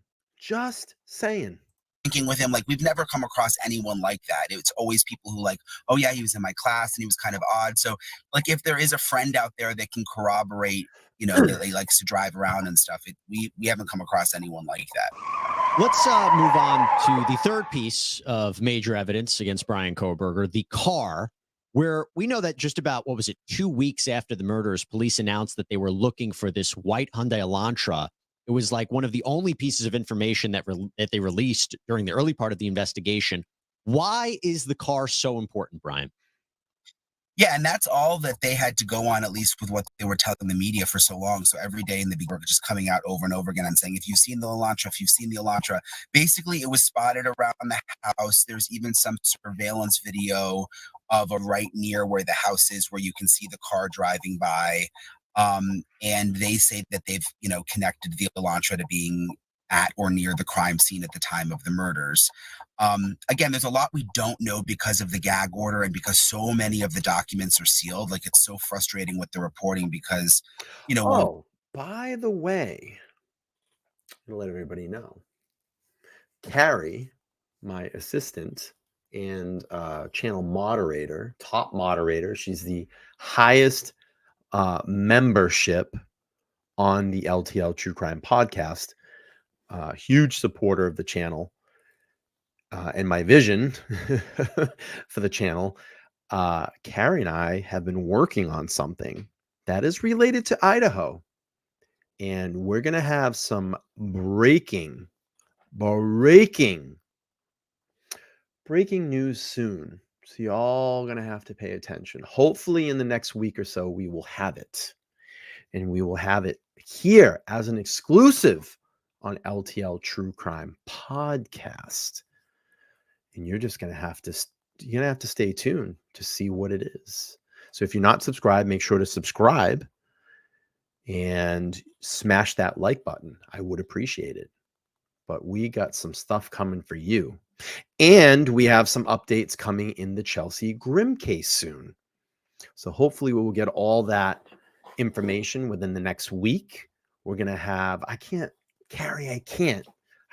Drinking with him, like, we've never come across anyone like that. It's always people who like, oh yeah, he was in my class and he was kind of odd. So, like, if there is a friend out there that can corroborate, that he likes to drive around and stuff, we haven't come across anyone like that. Let's move on to the third piece of major evidence against Bryan Kohberger, the car, where we know that just about, 2 weeks after the murders, police announced that they were looking for this white Hyundai Elantra. It was like one of the only pieces of information that they released during the early part of the investigation. Why is the car so important, Brian? Yeah, and that's all that they had to go on, at least with what they were telling the media for so long. So every day in the beginning, just coming out over and over again and saying, if you've seen the Elantra, basically it was spotted around the house. There's even some surveillance video of right near where the house is, where you can see the car driving by. And they say that they've, connected the Elantra to being at or near the crime scene at the time of the murders. Again, there's a lot we don't know because of the gag order and because so many of the documents are sealed. Like, it's so frustrating with the reporting because, by the way, to let everybody know, Carrie, my assistant and channel moderator, top moderator, she's the highest membership on the LTL True Crime podcast, huge supporter of the channel and my vision for the channel. Carrie and I have been working on something that is related to Idaho, and we're going to have some breaking news soon. So y'all going to have to pay attention. Hopefully in the next week or so, we will have it. And we will have it here as an exclusive on LTL True Crime Podcast. And you're just going to have to stay tuned to see what it is. So if you're not subscribed, make sure to subscribe and smash that like button. I would appreciate it. But we got some stuff coming for you. And we have some updates coming in the Chelsea Grim case soon. So hopefully we will get all that information within the next week. We're going to have, I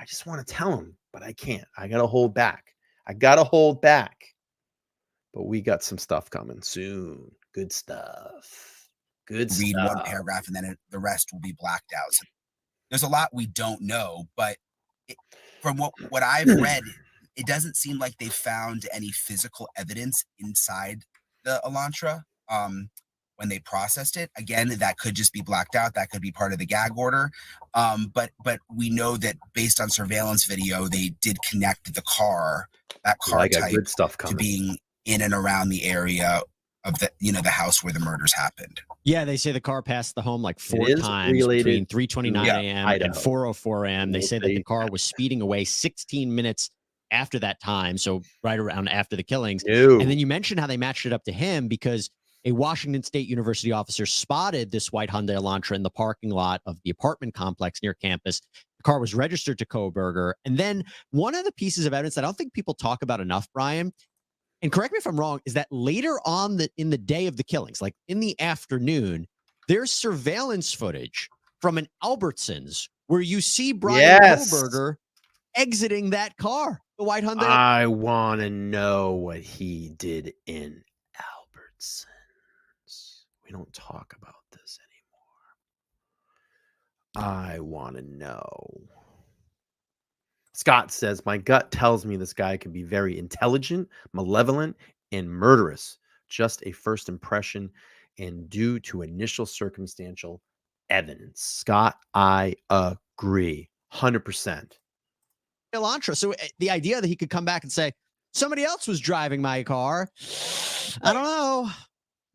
just want to tell him, but I can't. I got to hold back. But we got some stuff coming soon. Good stuff. Read one paragraph and then the rest will be blacked out. So there's a lot we don't know, but from what I've read, it doesn't seem like they found any physical evidence inside the Elantra when they processed it. Again, that could just be blacked out. That could be part of the gag order. But we know that based on surveillance video, they did connect that car type good stuff coming. To being in and around the area of the house where the murders happened. Yeah, they say the car passed the home like 4 times between 3:29 a.m. and 4:04 a.m. They say that the car was speeding away 16 minutes after that time, so right around after the killings. And then you mentioned how they matched it up to him because a Washington State University officer spotted this white Hyundai Elantra in the parking lot of the apartment complex near campus. The car was registered to Kohberger. And then one of the pieces of evidence that I don't think people talk about enough, Brian, and correct me if I'm wrong, is that later on in the day of the killings, like in the afternoon, there's surveillance footage from an Albertsons where you see Bryan Kohberger exiting that car, the white Hyundai. I want to know what he did in Albertsons. We don't talk about this anymore. I want to know. Scott says, my gut tells me this guy could be very intelligent, malevolent, and murderous. Just a first impression and due to initial circumstantial evidence. Scott, I agree. 100%. Elantra. So the idea that he could come back and say, somebody else was driving my car, I don't know.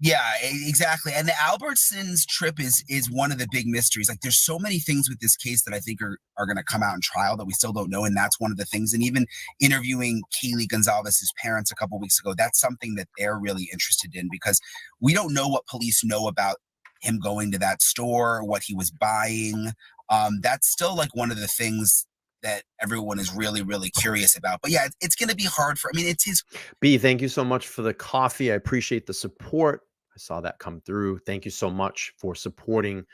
Yeah, exactly. And the Albertsons trip is one of the big mysteries. Like, there's so many things with this case that I think are going to come out in trial that we still don't know. And that's one of the things. And even interviewing Kaylee Goncalves' parents a couple weeks ago, that's something that they're really interested in, because we don't know what police know about him going to that store, what he was buying. That's still like one of the things that everyone is really, really curious about. But yeah, it's going to be hard it's his. B, thank you so much for the coffee. I appreciate the support. I saw that come through. Thank you so much for supporting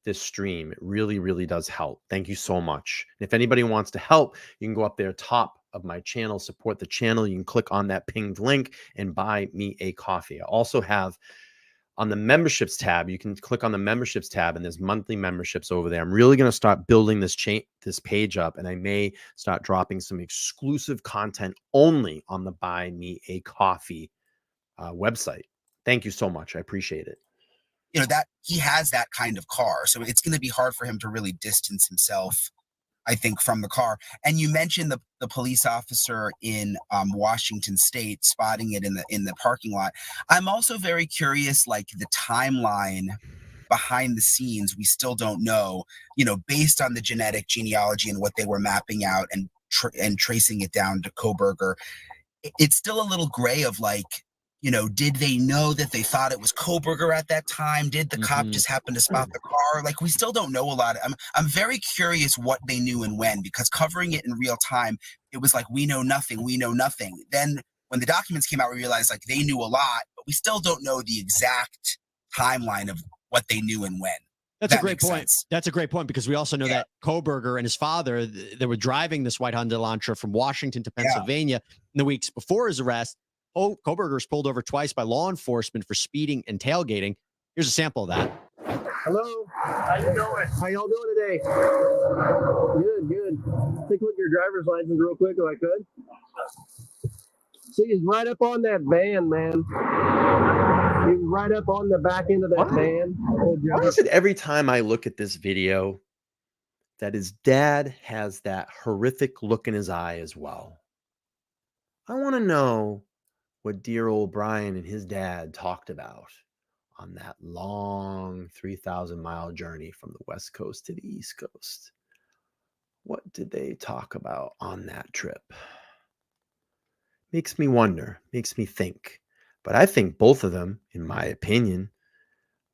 this stream. It really, really does help. Thank you so much. And if anybody wants to help, you can go up there top of my channel, support the channel. You can click on that pinged link and buy me a coffee. I also have on the memberships tab, you can click on the memberships tab and there's monthly memberships over there. I'm really going to start building this page up, and I may start dropping some exclusive content only on the Buy Me a Coffee website. Thank you so much. I appreciate it. That he has that kind of car. So it's going to be hard for him to really distance himself, I think, from the car. And you mentioned the police officer in Washington State spotting it in the parking lot. I'm also very curious, like the timeline behind the scenes. We still don't know, based on the genetic genealogy and what they were mapping out and tracing it down to Kohberger. It's still a little gray of like, did they know that they thought it was Kohberger at that time? Did the cop just happen to spot the car? Like, we still don't know a lot. I'm very curious what they knew and when, because covering it in real time, it was like, we know nothing. Then when the documents came out, we realized like they knew a lot, but we still don't know the exact timeline of what they knew and when. That's a great point. That's a great point, because we also know that Kohberger and his father, they were driving this white Hyundai Elantra from Washington to Pennsylvania in the weeks before his arrest. Kohberger's pulled over twice by law enforcement for speeding and tailgating. Here's a sample of that. Hello. How you doing? How y'all doing today? Good. Take a look at your driver's license real quick if I could. See, he's right up on that van, man. He's right up on the back end of that van. Why is it every time I look at this video that his dad has that horrific look in his eye as well? I want to know what dear old Brian and his dad talked about on that long 3,000-mile journey from the West Coast to the East Coast. What did they talk about on that trip? Makes me wonder, makes me think. But I think both of them, in my opinion,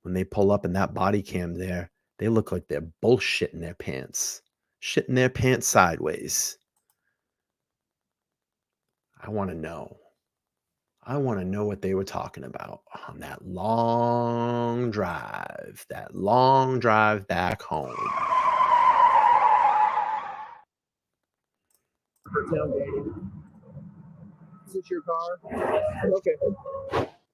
when they pull up in that body cam there, they look like they're both shitting their pants. Shitting their pants sideways. I want to know. I want to know what they were talking about on that long drive back home. For tailgating. Is this your car? Okay.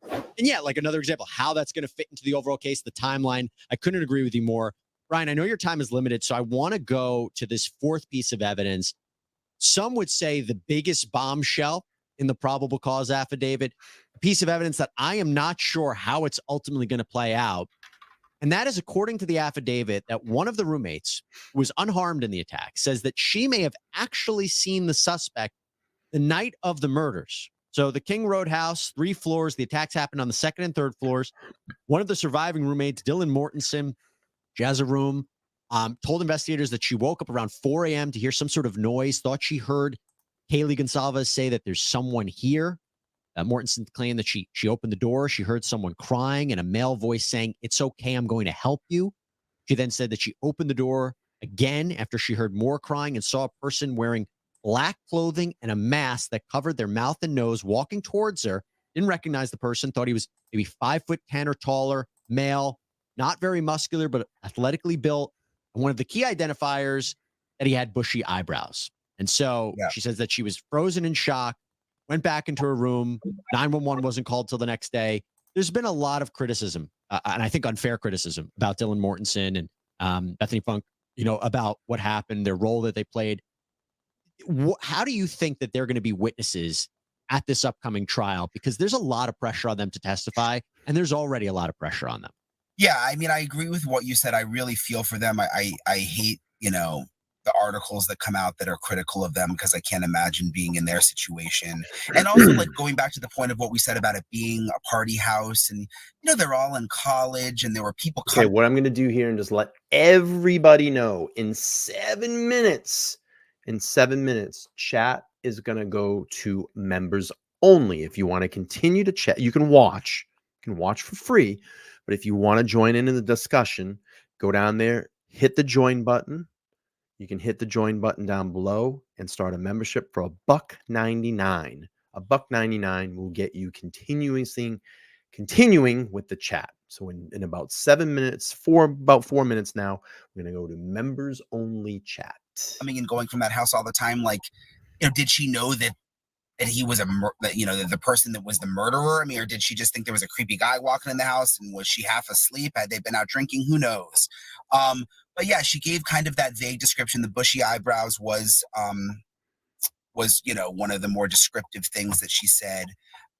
And yeah, like another example, how that's going to fit into the overall case, the timeline. I couldn't agree with you more. Brian, I know your time is limited, so I want to go to this fourth piece of evidence. Some would say the biggest bombshell in the probable cause affidavit, a piece of evidence that I am not sure how it's ultimately going to play out. And that is, according to the affidavit, that one of the roommates who was unharmed in the attack says that she may have actually seen the suspect the night of the murders. So the King Road house, 3 floors, the attacks happened on the 2nd and 3rd floors. One of the surviving roommates, Dylan Mortensen, she has a room, told investigators that she woke up around 4 a.m. to hear some sort of noise, thought she heard Kaylee Goncalves say that there's someone here. Mortensen claimed that she opened the door. She heard someone crying and a male voice saying, "It's okay, I'm going to help you." She then said that she opened the door again after she heard more crying and saw a person wearing black clothing and a mask that covered their mouth and nose walking towards her. Didn't recognize the person, thought he was maybe 5'10" or taller, male, not very muscular, but athletically built. And one of the key identifiers that he had bushy eyebrows. And so she says that she was frozen in shock, went back into her room. 911 wasn't called till the next day. There's been a lot of criticism, and I think unfair criticism about Dylan Mortensen and Bethany Funk, about what happened, their role that they played. How do you think that they're going to be witnesses at this upcoming trial? Because there's a lot of pressure on them to testify, and there's already a lot of pressure on them. Yeah, I mean, I agree with what you said. I really feel for them. I hate, the articles that come out that are critical of them, because I can't imagine being in their situation. And also, like, going back to the point of what we said about it being a party house, and they're all in college, and there were people. Okay, what I'm going to do here and just let everybody know, in 7 minutes, chat is going to go to members only. If you want to continue to chat, you can watch for free. But if you want to join in the discussion, go down there, hit the join button. You can hit the join button down below and start a membership for $1.99. $1.99 will get you continuing with the chat. So in about 7 minutes, about 4 minutes now, we're going to go to members only chat. Coming and going from that house all the time, like, did she know that he was the person that was the murderer? I mean, or did she just think there was a creepy guy walking in the house, and was she half asleep? Had they been out drinking? Who knows? But yeah, she gave kind of that vague description. The bushy eyebrows was one of the more descriptive things that she said.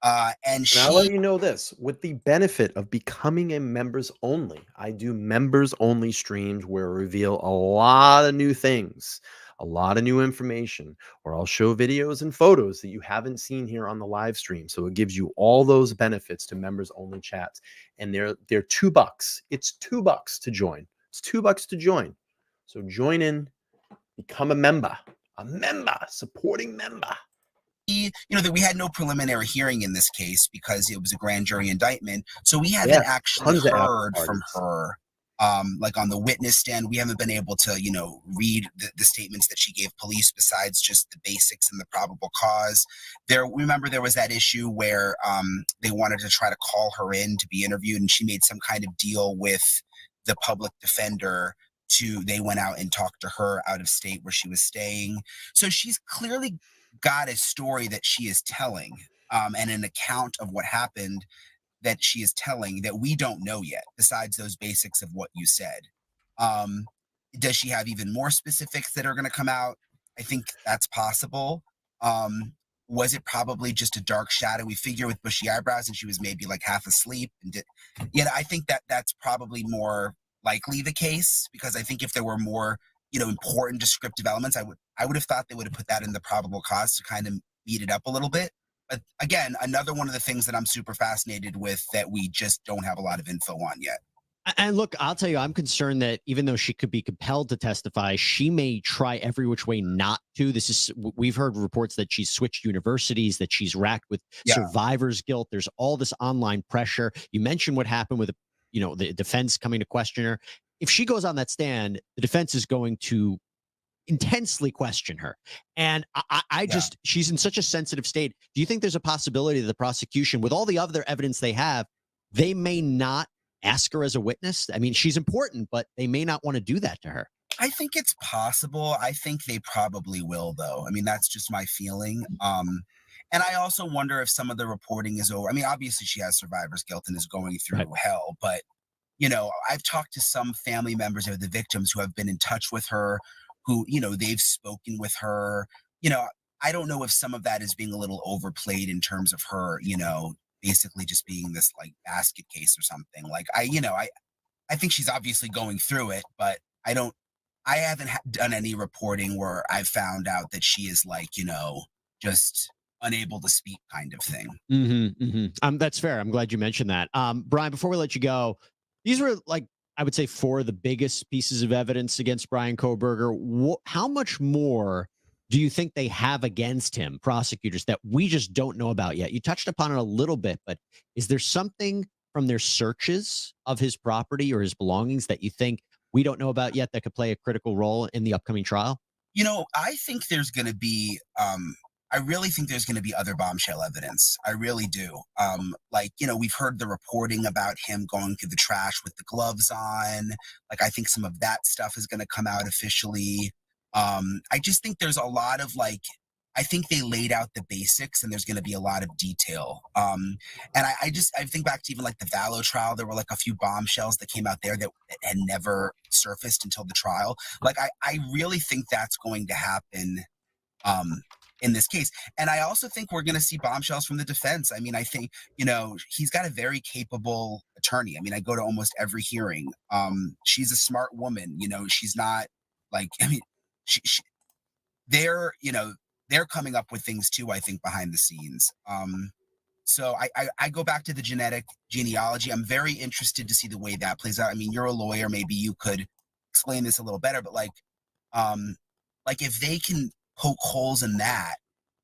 And I'll let you know this, with the benefit of becoming a members only, I do members only streams where I reveal a lot of new things, a lot of new information, or I'll show videos and photos that you haven't seen here on the live stream. So it gives you all those benefits to members only chats. And they're $2. It's $2 to join. It's $2 to join. So join in, become a member, supporting member. That we had no preliminary hearing in this case because it was a grand jury indictment. So we haven't actually heard from her, like on the witness stand. We haven't been able to, read the statements that she gave police besides just the basics and the probable cause. Remember there was that issue where they wanted to try to call her in to be interviewed, and she made some kind of deal with the public defender they went out and talked to her out of state where she was staying. So she's clearly got a story that she is telling, and an account of what happened that she is telling that we don't know yet, besides those basics of what you said. Does she have even more specifics that are going to come out? I think that's possible. Was it probably just a dark shadow? We figure with bushy eyebrows, and she was maybe like half asleep. And I think that's probably more likely the case, because I think if there were more important descriptive elements, I would have thought they would have put that in the probable cause to kind of beat it up a little bit. But again, another one of the things that I'm super fascinated with that we just don't have a lot of info on yet. And look, I'll tell you, I'm concerned that even though she could be compelled to testify, she may try every which way not to. We've heard reports that she's switched universities, that she's racked with survivor's guilt. There's all this online pressure. You mentioned what happened with the defense coming to question her. If she goes on that stand, the defense is going to intensely question her. And she's in such a sensitive state. Do you think there's a possibility that the prosecution, with all the other evidence they have, they may not ask her as a witness? I mean, she's important, but they may not want to do that to her. I think it's possible. I think they probably will, though. I mean, that's just my feeling. And I also wonder if some of the reporting is over. I mean, obviously she has survivor's guilt and is going through hell, but I've talked to some family members of the victims who have been in touch with her, who, they've spoken with her. I don't know if some of that is being a little overplayed in terms of her, basically just being this like basket case or something. Like I think she's obviously going through it, but I haven't done any reporting where I've found out that she is like, just unable to speak kind of thing. That's fair. I'm glad you mentioned that. Brian, before we let you go, these were, like, I would say 4 of the biggest pieces of evidence against Bryan Kohberger. How much more do you think they have against him, prosecutors, that we just don't know about yet? You touched upon it a little bit, but is there something from their searches of his property or his belongings that you think we don't know about yet that could play a critical role in the upcoming trial? You know, I think there's going to be, I really think there's going to be other bombshell evidence. I really do. Like, you know, we've heard the reporting about him going through the trash with the gloves on. Like, I think some of that stuff is going to come out officially. I just think there's a lot of like, I think they laid out the basics and there's going to be a lot of detail. And I think back to even like the Vallow trial, there were like a few bombshells that came out there that had never surfaced until the trial. Like, I really think that's going to happen in this case. And I also think we're going to see bombshells from the defense. I mean, I think, you know, he's got a very capable attorney. I mean, I go to almost every hearing. She's a smart woman, you know, she's not like, I mean, they're, you know, they're coming up with things too, I think, behind the scenes. So I go back to the genetic genealogy. I'm very interested to see the way that plays out. I mean, you're a lawyer, maybe you could explain this a little better, but like if they can poke holes in that,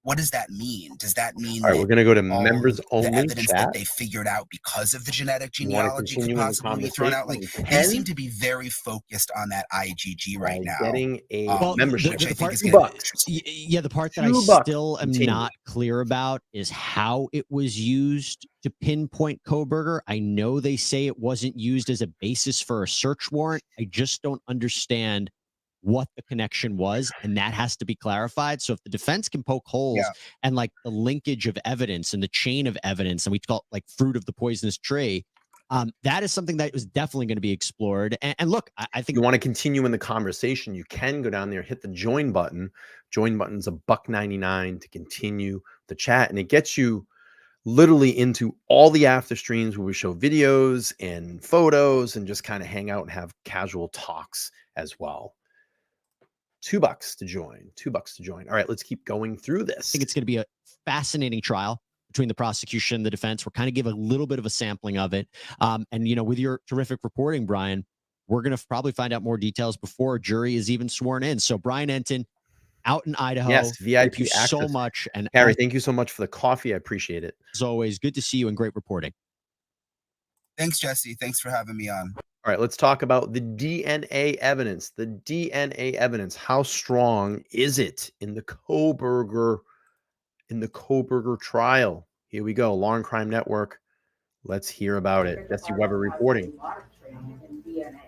what does that mean? Does that mean All right, we're going to go to all members the only evidence chat. that they figured out because of the genetic You want to genealogy could continue in the possibly be thrown out? Like, conversation? they Ken, seem to be very focused on that IgG right now. getting a Well, membership. Which I think is $2 going to be bucks. interesting. Yeah, the part that I $2 still am Continue. not clear about is how it was used to pinpoint Kohberger. I know they say it wasn't used as a basis for a search warrant. I just don't understand what the connection was, and that has to be clarified. So if the defense can poke holes and like the linkage of evidence and the chain of evidence, and we call it like fruit of the poisonous tree, that is something that is definitely going to be explored. And look, I think you want to continue in the conversation, you can go down there, hit the join button. Join button's $1.99 to continue the chat, and it gets you literally into all the after streams where we show videos and photos and just kind of hang out and have casual talks as well. $2 to join. $2 to join. All right, let's keep going through this. I think it's going to be a fascinating trial between the prosecution and the defense. We're kind of give a little bit of a sampling of it. And, you know, with your terrific reporting, Brian, we're going to probably find out more details before a jury is even sworn in. So Brian Entin out in Idaho. Yes, VIP thank you access. so much. And Harry, thank you so much for the coffee. I appreciate it. as always, good to see you and great reporting. Thanks, Jesse. Thanks for having me on. All right, let's talk about the DNA evidence. The DNA evidence. How strong is it in the Kohberger trial? Here we go. Law and Crime Network. Let's hear about it. Jesse Weber reporting. A lot of training in DNA.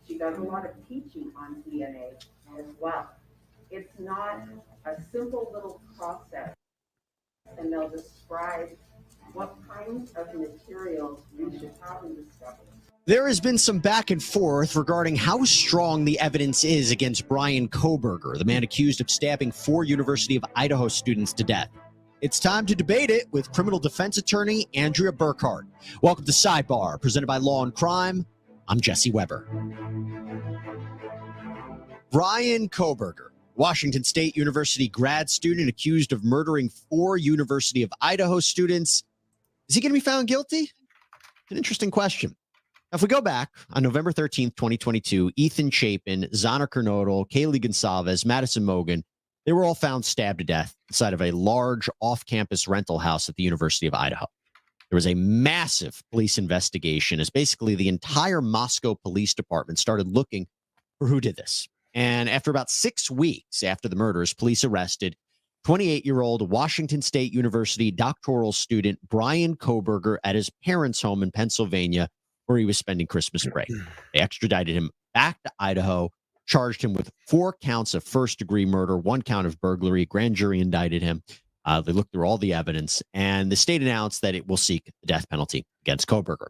She does a lot of teaching on DNA as well. It's not a simple little process, and they'll describe what kinds of materials we should have in discovery. There has been some back and forth regarding how strong the evidence is against Bryan Kohberger, the man accused of stabbing 4 University of Idaho students to death. It's time to debate it with criminal defense attorney Andrea Burkhardt. Welcome to Sidebar, presented by Law and Crime. I'm Jesse Weber. Bryan Kohberger, Washington State University grad student accused of murdering 4 University of Idaho students. Is he going to be found guilty? An interesting question. Now, if we go back on November 13th, 2022, Ethan Chapin, Zahner Kernodle, Kaylee Goncalves, Madison Mogan, they were all found stabbed to death inside of a large off-campus rental house at the University of Idaho. There was a massive police investigation as basically the entire Moscow Police Department started looking for who did this. And after about 6 weeks after the murders, police arrested 28-year-old Washington State University doctoral student Bryan Kohberger at his parents' home in Pennsylvania, where he was spending Christmas break. They extradited him back to Idaho, charged him with 4 counts of first-degree murder, 1 count of burglary. Grand jury indicted him. They looked through all the evidence, and the state announced that it will seek the death penalty against Kohberger.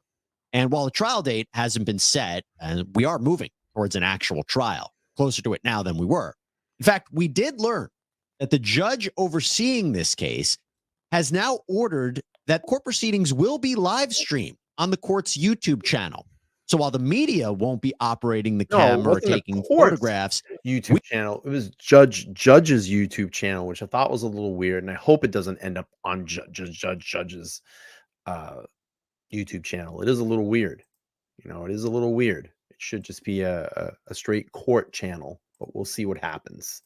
And while the trial date hasn't been set, and we are moving towards an actual trial, closer to it now than we were. In fact, we did learn that the judge overseeing this case has now ordered that court proceedings will be live streamed on the court's YouTube channel. So while the media won't be operating the camera or taking photographs, YouTube channel, it was Judge's YouTube channel, which I thought was a little weird, and I hope it doesn't end up on Judge's YouTube channel. It is a little weird. You know, it is a little weird. It should just be a straight court channel, but we'll see what happens.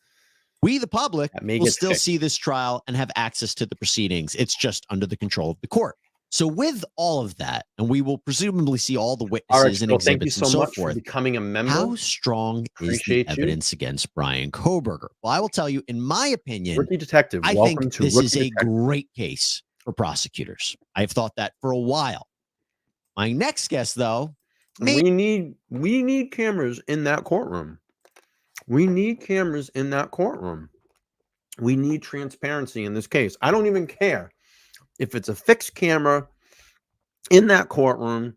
We, the public, will still fixed. see this trial and have access to the proceedings. It's just under the control of the court. So with all of that, and we will presumably see all the All right, witnesses and Phil, thank you exhibits so and so much for forth, becoming a member. how strong is the Appreciate you. evidence against Bryan Kohberger? Well, I will tell you, in my opinion, Rookie Detective, I welcome think to this Rookie is a Detective. great case for prosecutors. I've thought that for a while. My next guest, though, We need cameras in that courtroom. We need cameras in that courtroom. We need transparency in this case. I don't even care if it's a fixed camera in that courtroom,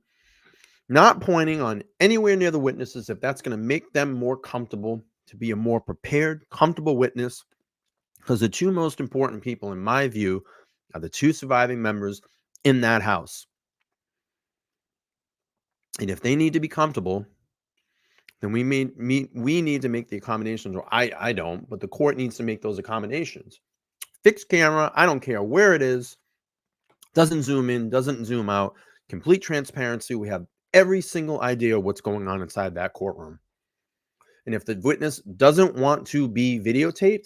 not pointing on anywhere near the witnesses, if that's going to make them more comfortable to be a more prepared, comfortable witness. Because the two most important people, in my view, are the two surviving members in that house. And if they need to be comfortable, then we need to make the accommodations. Or I don't, but the court needs to make those accommodations. Fixed camera, I don't care where it is, doesn't zoom in, doesn't zoom out, complete transparency. We have every single idea of what's going on inside that courtroom. And if the witness doesn't want to be videotaped,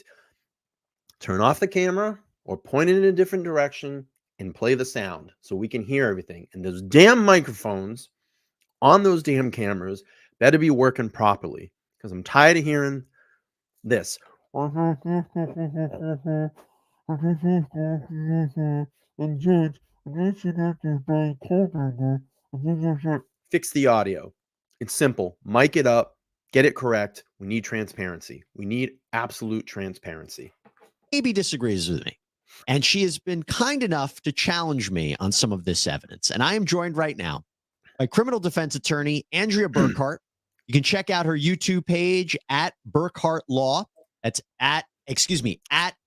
turn off the camera or point it in a different direction and play the sound so we can hear everything. And those damn microphones on those damn cameras better be working properly, because I'm tired of hearing this. Fix the audio. It's simple. Mic it up. Get it correct. We need transparency. We need absolute transparency. maybe disagrees with me. And she has been kind enough to challenge me on some of this evidence. And I am joined right now by criminal defense attorney Andrea Burkhart. You can check out her YouTube page at Burkhart Law. That's at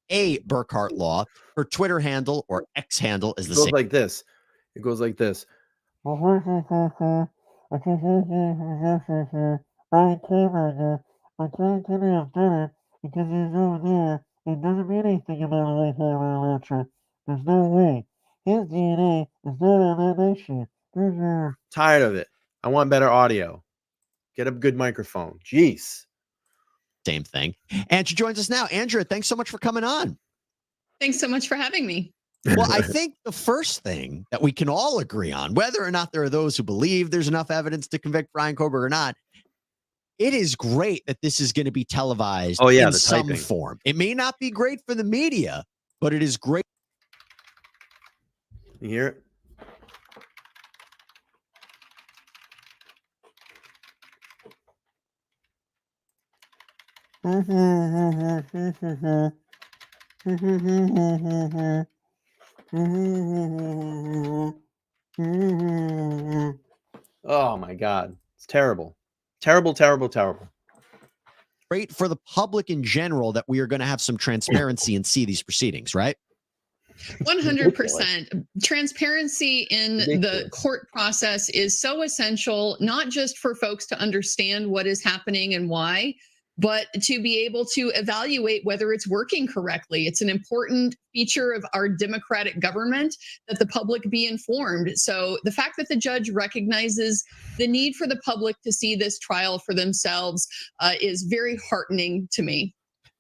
a Burkhart Law. Her Twitter handle or X handle is the It goes same. like this. It goes like this. Bryan Kohberger, I can't give you credit because he's over there. It doesn't mean anything about a right hand or electric. There's no way. His DNA is not on that issue. Tired of it. I want better audio. Get a good microphone. Jeez. Same thing. And she joins us now. Andrea, thanks so much for coming on. Thanks so much for having me. Well, I think the first thing that we can all agree on, whether or not there are those who believe there's enough evidence to convict Bryan Kohberger or not, it is great that this is going to be televised in some form. It may not be great for the media, but it is great. You hear it? Oh my God. It's terrible. Terrible, terrible, terrible. Great for the public in general that we are going to have some transparency and see these proceedings, right? 100%. Transparency in the court process is so essential, not just for folks to understand what is happening and why, but to be able to evaluate whether it's working correctly. It's an important feature of our democratic government that the public be informed. So the fact that the judge recognizes the need for the public to see this trial for themselves is very heartening to me.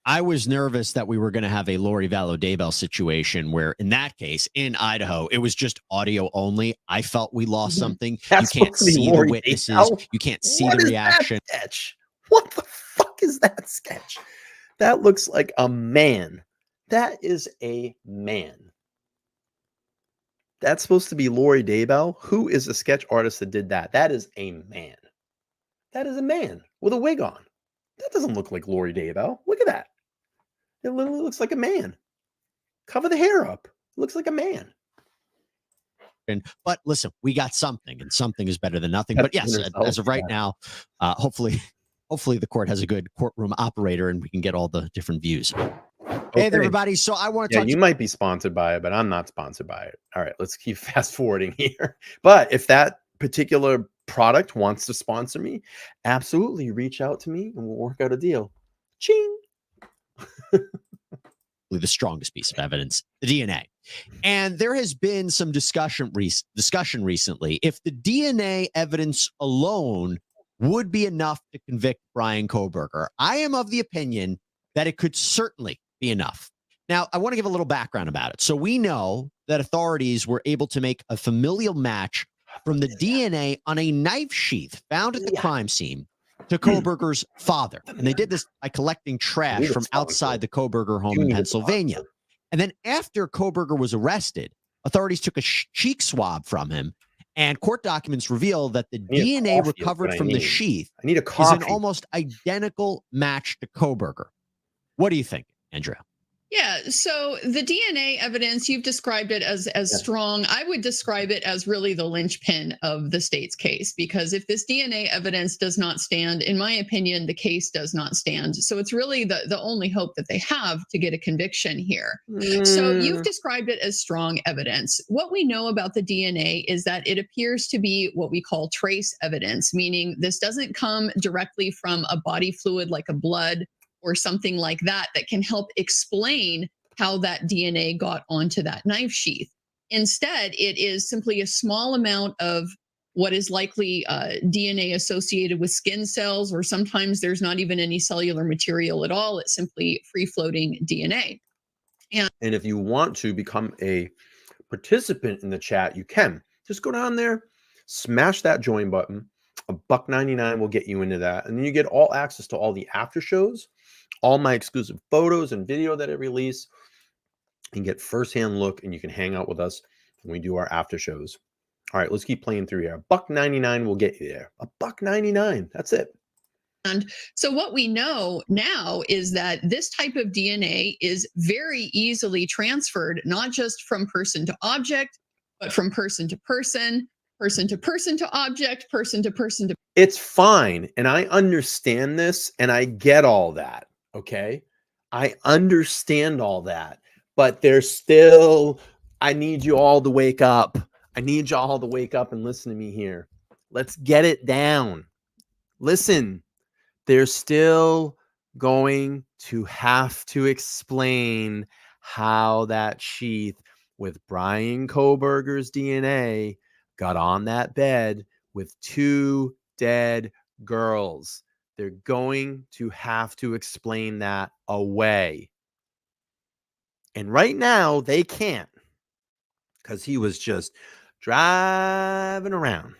I was nervous that we were going to have a Lori Vallow Daybell situation where, in that case, in Idaho, it was just audio only. I felt we lost something. That's you can't see Lori the witnesses. Daybell. You can't see What the is reaction. that sketch? What the fuck is that sketch? That looks like a man. That is a man. That's supposed to be Lori Daybell. Who is the sketch artist that did that? That is a man. That is a man with a wig on. That doesn't look like Lori Daybell. Look at that. It literally looks like a man. Cover the hair up. It looks like a man. But listen, we got something, and something is better than nothing. But yes, as of right now, hopefully the court has a good courtroom operator and we can get all the different views. Hey there, everybody. So I want to talk. You might be sponsored by it, but I'm not sponsored by it. All right, let's keep fast forwarding here. But if that particular product wants to sponsor me, absolutely reach out to me and we'll work out a deal. Ching. The strongest piece of evidence, the DNA. And there has been some discussion recently if the DNA evidence alone would be enough to convict Bryan Kohberger. I am of the opinion that it could certainly be enough. Now, I want to give a little background about it. So we know that authorities were able to make a familial match from the DNA on a knife sheath found at the crime scene to Kohberger's father. And they did this by collecting trash from outside the Kohberger home in Pennsylvania. And then after Kohberger was arrested, authorities took a cheek swab from him, and court documents reveal that the DNA recovered from the sheath is an almost identical match to Kohberger. What do you think, Andrea? Yeah, so the DNA evidence, you've described it as strong. I would describe it as really the linchpin of the state's case, because if this DNA evidence does not stand, in my opinion, the case does not stand. So it's really the only hope that they have to get a conviction here. So you've described it as strong evidence. What we know about the DNA is that it appears to be what we call trace evidence, meaning this doesn't come directly from a body fluid like a blood or something like that can help explain how that DNA got onto that knife sheath. Instead, it is simply a small amount of what is likely DNA associated with skin cells, or sometimes there's not even any cellular material at all. It's simply free-floating DNA. And if you want to become a participant in the chat, you can. Just go down there, smash that join button. $1.99 will get you into that. And then you get all access to all the after shows, all my exclusive photos and video that I release. You can get firsthand look, and you can hang out with us when we do our after shows. All right, let's keep playing through here. $1.99 will get you there. $1.99. That's it. And so what we know now is that this type of DNA is very easily transferred, not just from person to object, but from person to person, person to person to object, person to person to. It's fine. And I understand this, and I get all that. Okay. I understand all that, but there's still, I need you all to wake up. I need you all to wake up and listen to me here. Let's get it down. Listen, they're still going to have to explain how that sheath with Bryan Kohberger's DNA got on that bed with two dead girls. They're going to have to explain that away. And right now, they can't, because he was just driving around.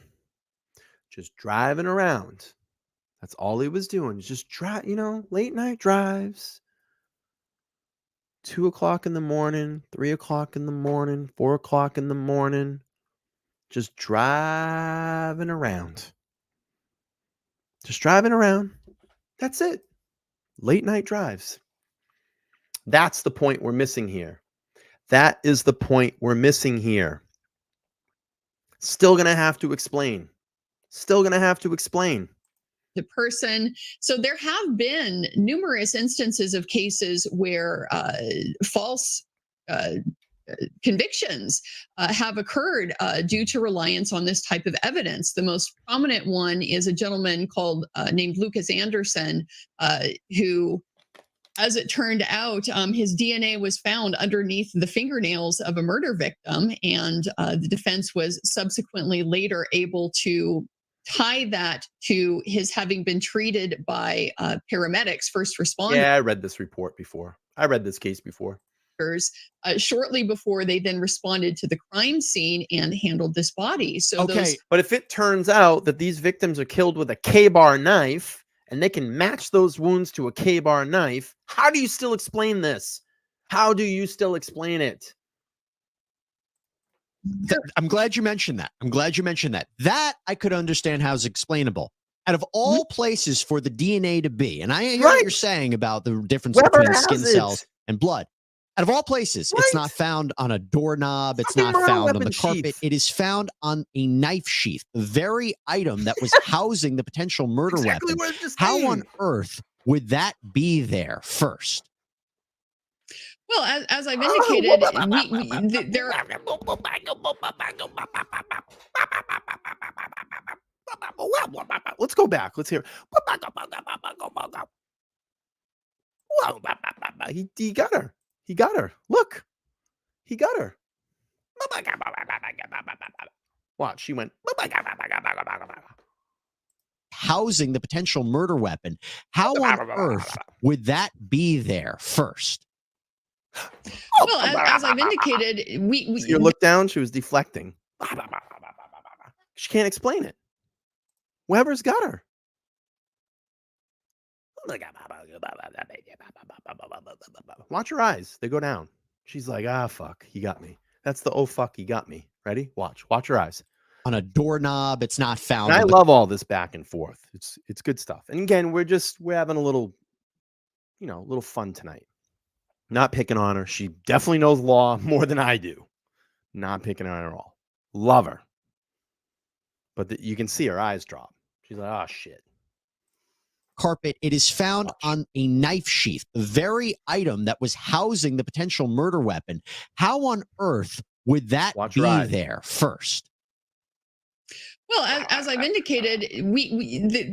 Just driving around. That's all he was doing. Just drive, late night drives. 2 o'clock in the morning, 3 o'clock in the morning, 4 o'clock in the morning. Just driving around. Just driving around. That's it. Late night drives. That's the point we're missing here. That is the point we're missing here. Still going to have to explain. Still going to have to explain. The person. So there have been numerous instances of cases where false convictions have occurred due to reliance on this type of evidence. The most prominent one is a gentleman named Lucas Anderson, who, as it turned out, his DNA was found underneath the fingernails of a murder victim, and the defense was subsequently later able to tie that to his having been treated by paramedics, first responders. Yeah, I read this report before. I read this case before. Shortly before they then responded to the crime scene and handled this body. So okay, but if it turns out that these victims are killed with a K-bar knife, and they can match those wounds to a K-bar knife, how do you still explain this? How do you still explain it? I'm glad you mentioned that. That I could understand how it's explainable. Out of all places for the DNA to be, and I hear what you're saying about the difference between skin cells and blood. Out of all places, it's not found on a doorknob. It's not found on the carpet. It is found on a knife sheath, the very item that was housing the potential murder weapon. How on earth would that be there first? Well, as I've indicated, there. Let's go back. Let's hear. He got her. He got her. Look. He got her. Watch. She went. Housing the potential murder weapon. How on earth would that be there first? Well, as I've indicated, we See her look down. She was deflecting. She can't explain it. Weber's got her. Watch her eyes. They go down. She's like, ah, fuck. He got me. That's the oh, fuck. He got me. Ready? Watch. Watch her eyes. On a doorknob, it's not found. And I love all this back and forth. It's good stuff. And again, we're having a little, little fun tonight. Not picking on her. She definitely knows law more than I do. Not picking on her at all. Love her. But you can see her eyes drop. She's like, oh, shit. Carpet. It is found on a knife sheath, the very item that was housing the potential murder weapon. How on earth would that be there first? Well, as I've indicated,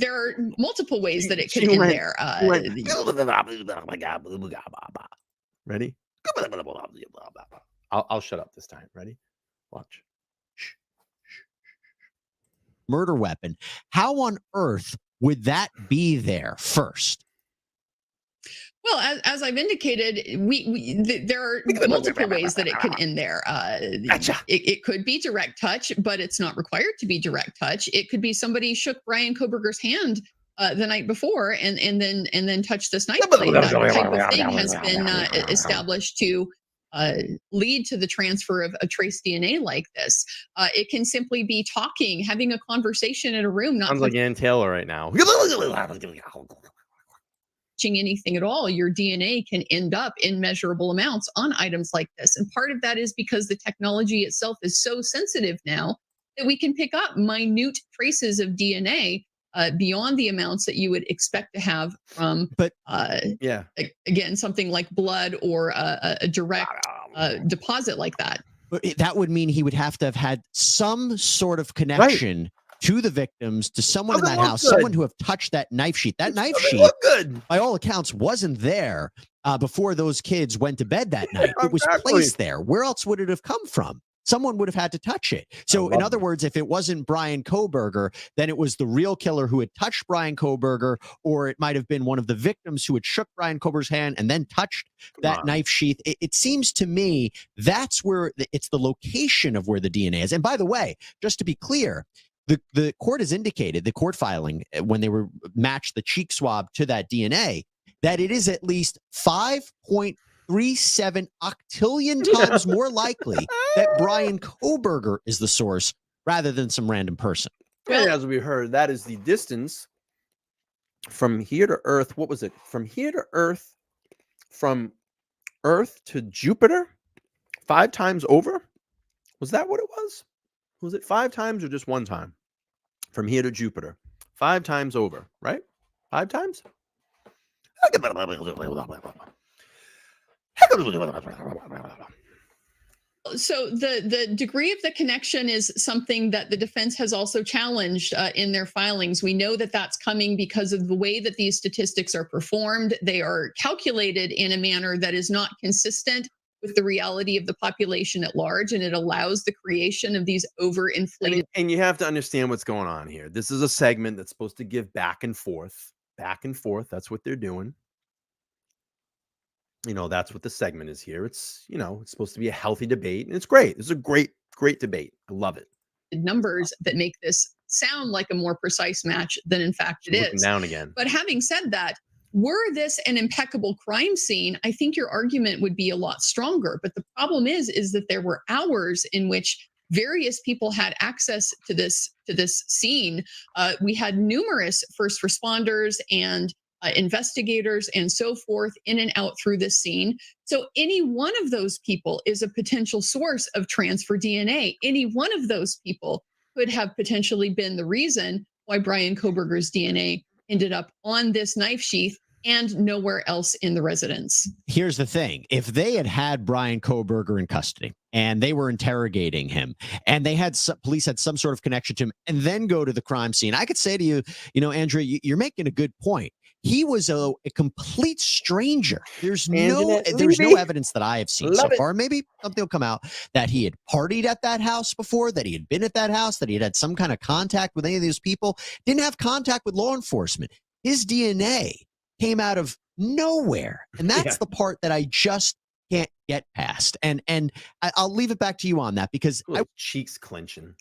there are multiple ways that it could end there. Ready? I'll shut up this time. Ready? Watch. Murder weapon. How on earth would that be there first? Well, as I've indicated, there are multiple ways that it can end there. It could be direct touch, but it's not required to be direct touch. It could be somebody shook Bryan Kohberger's hand the night before and then touched this knife blade. That type of thing has been established to lead to the transfer of a trace DNA like this. It can simply be talking, having a conversation in a room. Not sounds like Ann Taylor right now. Anything at all, your DNA can end up in measurable amounts on items like this. And part of that is because the technology itself is so sensitive now that we can pick up minute traces of DNA beyond the amounts that you would expect to have from, again, something like blood or a direct deposit like that. But that would mean he would have to have had some sort of connection to the victims, to someone in that house, someone who have touched that knife sheath. That knife sheath, by all accounts, wasn't there before those kids went to bed that night. It was placed there. Where else would it have come from? Someone would have had to touch it. So in other words, if it wasn't Bryan Kohberger, then it was the real killer who had touched Bryan Kohberger, or it might have been one of the victims who had shook Bryan Kohberger's hand and then touched that knife sheath. It seems to me that's where it's the location of where the DNA is. And by the way, just to be clear, the court has indicated, the court filing, when they were matched the cheek swab to that DNA, that it is at least 5.37 octillion times more likely that Bryan Kohberger is the source rather than some random person. And as we heard, that is the distance from here to Earth. What was it? From here to Earth, from Earth to Jupiter, 5 times over? Was that what it was? Was it 5 times or just 1 time? From here to Jupiter, 5 times over, right? 5 times? So the degree of the connection is something that the defense has also challenged in their filings. We know that that's coming because of the way that these statistics are performed. They are calculated in a manner that is not consistent with the reality of the population at large, and it allows the creation of these overinflated. And you have to understand what's going on here. This is a segment that's supposed to give back and forth. That's what they're doing. That's what the segment is here. It's, it's supposed to be a healthy debate, and it's great. It's a great debate. I love it. Numbers that make this sound like a more precise match than in fact it is. Down again. But having said that, were this an impeccable crime scene, I think your argument would be a lot stronger. But the problem is that there were hours in which various people had access to this scene. We had numerous first responders and investigators and so forth in and out through this scene. So any one of those people is a potential source of transfer DNA. Any one of those people could have potentially been the reason why Bryan Kohberger's DNA ended up on this knife sheath and nowhere else in the residence. Here's the thing. If they had Bryan Kohberger in custody and they were interrogating him and they had police had some sort of connection to him and then go to the crime scene, I could say to you, Andrea, you're making a good point. He was a complete stranger. There's no evidence that I have seen so far. Maybe something will come out that he had partied at that house before, that he had been at that house, that he had some kind of contact with any of these people, didn't have contact with law enforcement. His DNA came out of nowhere. And that's the part that I just can't get past. And I'll leave it back to you on that, because I Cheeks clenching.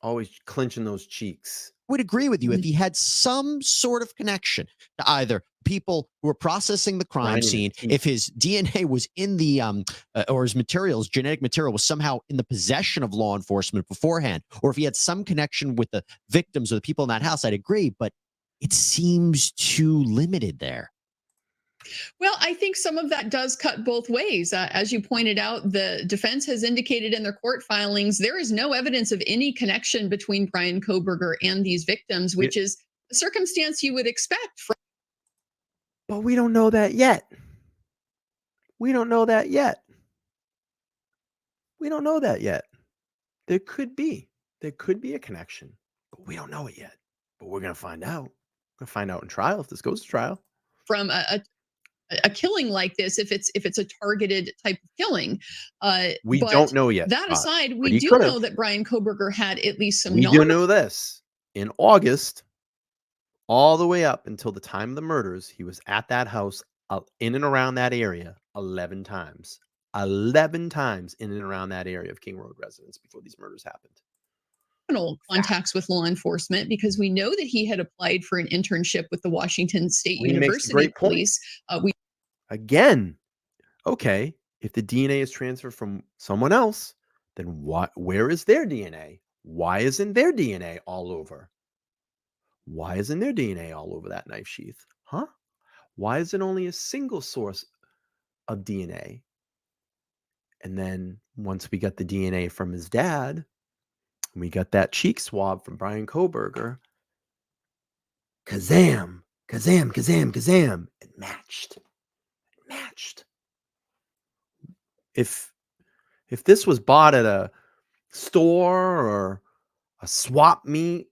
Always clenching those cheeks. would agree with you if he had some sort of connection to either people who were processing the crime Grinding his scene, teeth. if his DNA was in the or his materials, genetic material was somehow in the possession of law enforcement beforehand, or if he had some connection with the victims or the people in that house, I'd agree, but it seems too limited there. Well, I think some of that does cut both ways. As you pointed out, the defense has indicated in their court filings there is no evidence of any connection between Bryan Kohberger and these victims, which is a circumstance you would expect from. But we don't know that yet. We don't know that yet. We don't know that yet. There could be a connection, but we don't know it yet. But we're going to find out. We're going to find out in trial if this goes to trial. From a killing like this, if it's a targeted type of killing. We but don't know yet. That Scott, aside, but we he do could've. know that Bryan Kohberger had at least some We knowledge. do know this. In August, all the way up until the time of the murders, he was at that house in and around that area 11 times. 11 times in and around that area of King Road residence before these murders happened. Contacts with law enforcement, because we know that he had applied for an internship with the Washington State He makes a University great point. Police. Again, okay, if the DNA is transferred from someone else, then where is their DNA? Why isn't their DNA all over? Why isn't their DNA all over that knife sheath? Huh? Why is it only a single source of DNA? And then once we got the DNA from his dad, we got that cheek swab from Bryan Kohberger. Kazam, kazam, kazam, kazam. It matched. It matched. If this was bought at a store or a swap meet,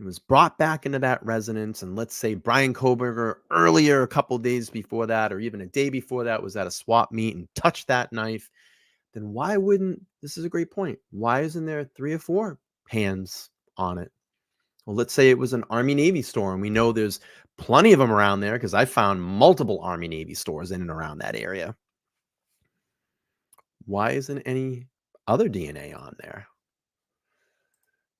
it was brought back into that residence, and let's say Bryan Kohberger earlier, a couple days before that, or even a day before that, was at a swap meet and touched that knife, then why wouldn't, this is a great point, why isn't there 3 or 4 hands on it? Well, let's say it was an Army-Navy store, and we know there's plenty of them around there because I found multiple Army-Navy stores in and around that area. Why isn't any other DNA on there?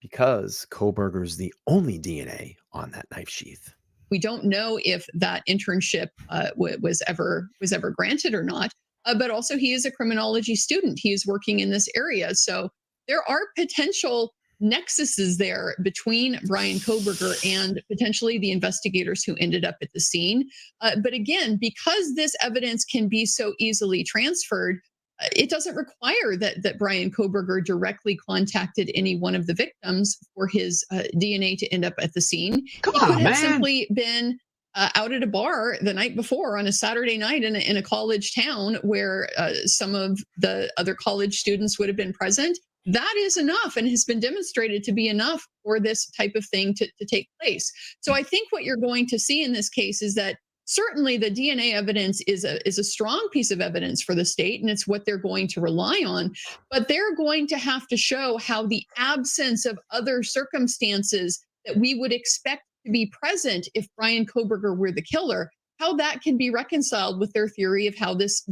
Because Kohberger is the only DNA on that knife sheath. We don't know if that internship was ever granted or not. But also, he is a criminology student. He is working in this area, so there are potential nexuses there between Bryan Kohberger and potentially the investigators who ended up at the scene. But again, because this evidence can be so easily transferred, it doesn't require that Bryan Kohberger directly contacted any one of the victims for his DNA to end up at the scene. He could have simply been out at a bar the night before on a Saturday night in a college town where some of the other college students would have been present. That is enough and has been demonstrated to be enough for this type of thing to take place. So I think what you're going to see in this case is that certainly the DNA evidence is a strong piece of evidence for the state, and it's what they're going to rely on. But they're going to have to show how the absence of other circumstances that we would expect to be present if Bryan Kohberger were the killer, how that can be reconciled with their theory of how this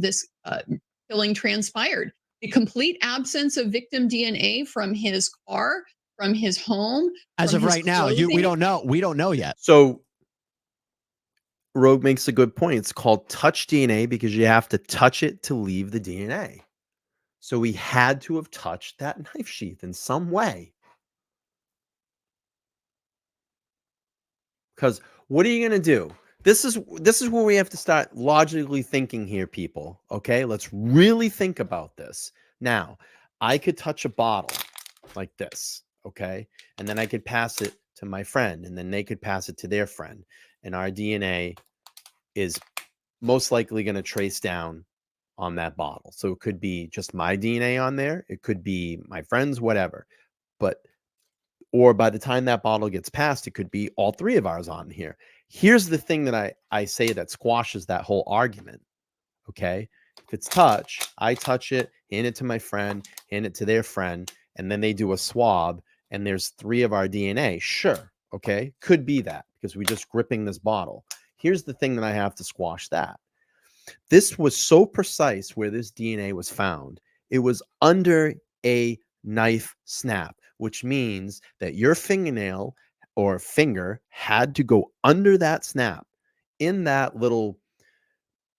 killing transpired. The complete absence of victim DNA from his car, from his home. As of right now, we don't know. We don't know yet. So Rogue makes a good point. It's called touch DNA because you have to touch it to leave the DNA. So he had to have touched that knife sheath in some way. Because what are you going to do? This is where we have to start logically thinking here, people. Okay, let's really think about this. Now, I could touch a bottle like this, okay? And then I could pass it to my friend, and then they could pass it to their friend. And our DNA is most likely going to trace down on that bottle. So it could be just my DNA on there. It could be my friend's, whatever. Or by the time that bottle gets passed, it could be all 3 of ours on here. Here's the thing that I say that squashes that whole argument, okay? If it's touch, I touch it, hand it to my friend, hand it to their friend, and then they do a swab, and there's 3 of our DNA. Sure, okay? Could be that, because we're just gripping this bottle. Here's the thing that I have to squash that. This was so precise where this DNA was found. It was under a knife snap, which means that your fingernail or finger had to go under that snap in that little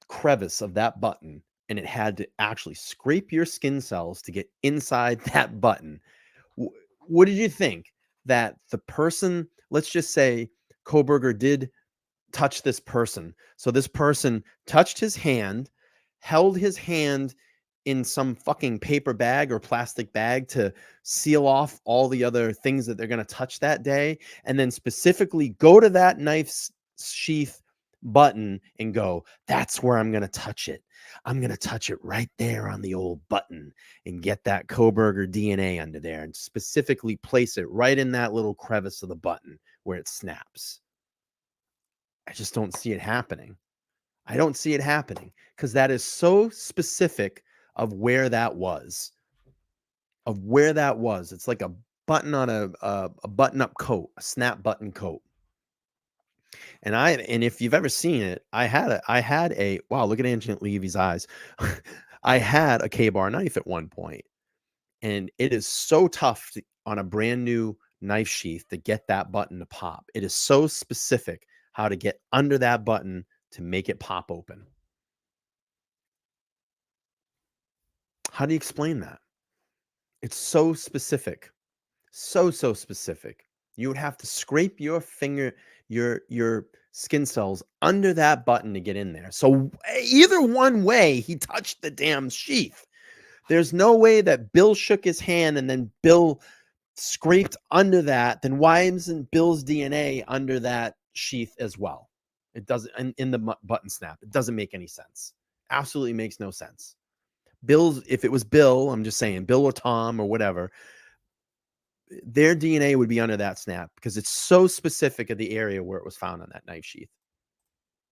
crevice of that button, and it had to actually scrape your skin cells to get inside that button. What did you think? That the person, let's just say Kohberger did touch this person. So this person touched his hand, held his hand in some fucking paper bag or plastic bag to seal off all the other things that they're going to touch that day, and then specifically go to that knife sheath button and go, that's where I'm going to touch it. I'm going to touch it right there on the old button and get that Kohberger DNA under there and specifically place it right in that little crevice of the button where it snaps. I just don't see it happening. I don't see it happening because that is so specific of where that was. It's like a button on a button-up coat, a snap button coat. And if you've ever seen it, I had a wow, look at Ancient Levy's eyes. I had a K-bar knife at one point, and it is so tough on a brand new knife sheath to get that button to pop. It is so specific how to get under that button to make it pop open. How do you explain that? It's so specific. So specific. You would have to scrape your finger, your skin cells under that button to get in there. So either one way, he touched the damn sheath. There's no way that Bill shook his hand and then Bill scraped under that. Then why isn't Bill's DNA under that sheath as well? It doesn't in the button snap. It doesn't make any sense. Absolutely makes no sense. If it was Bill, I'm just saying, Bill or Tom or whatever, their DNA would be under that snap because it's so specific of the area where it was found on that knife sheath.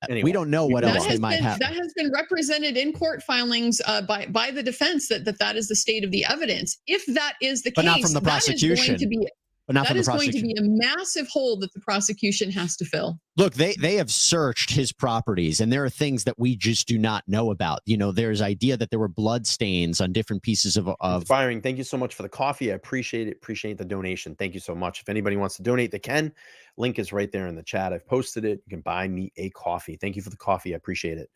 Anyway, we don't know what else they might have. That has been represented in court filings by the defense that is the state of the evidence. If that is the but case, not from the prosecution. That is going to be a massive hole that the prosecution has to fill. Look, they have searched his properties, and there are things that we just do not know about. You know, there's idea that there were blood stains on different pieces of Inspiring. Thank you so much for the coffee. I appreciate it. Appreciate the donation. Thank you so much. If anybody wants to donate, they can. Link is right there in the chat. I've posted it. You can buy me a coffee. Thank you for the coffee. I appreciate it.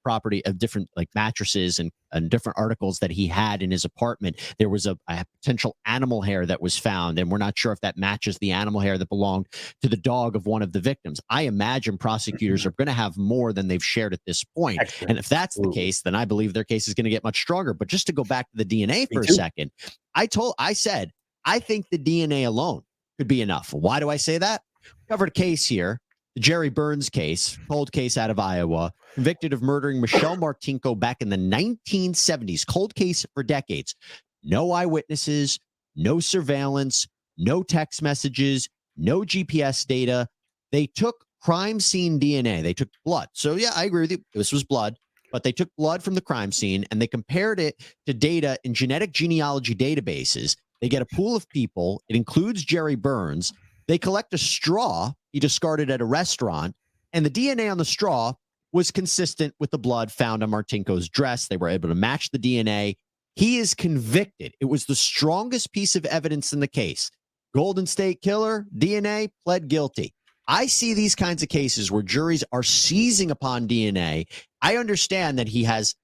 Property of different like mattresses and different articles that he had in his apartment. There was a potential animal hair that was found, and we're not sure if that matches the animal hair that belonged to the dog of one of the victims. I imagine prosecutors are going to have more than they've shared at this point. Excellent. And if that's the case, then I believe their case is going to get much stronger. But just to go back to the DNA for a second, I said I think the DNA alone could be enough. Why do I say that? Covered a case here. The Jerry Burns case, cold case out of Iowa, convicted of murdering Michelle Martinko back in the 1970s. Cold case for decades. No eyewitnesses, no surveillance, no text messages, no GPS data. They took crime scene DNA. They took blood. So, yeah, I agree with you. This was blood. But they took blood from the crime scene and they compared it to data in genetic genealogy databases. They get a pool of people. It includes Jerry Burns. They collect a straw he discarded at a restaurant, and the DNA on the straw was consistent with the blood found on Martinko's dress. They were able to match the DNA. He is convicted. It was the strongest piece of evidence in the case. Golden State Killer, DNA, pled guilty. I see these kinds of cases where juries are seizing upon DNA. I understand that he has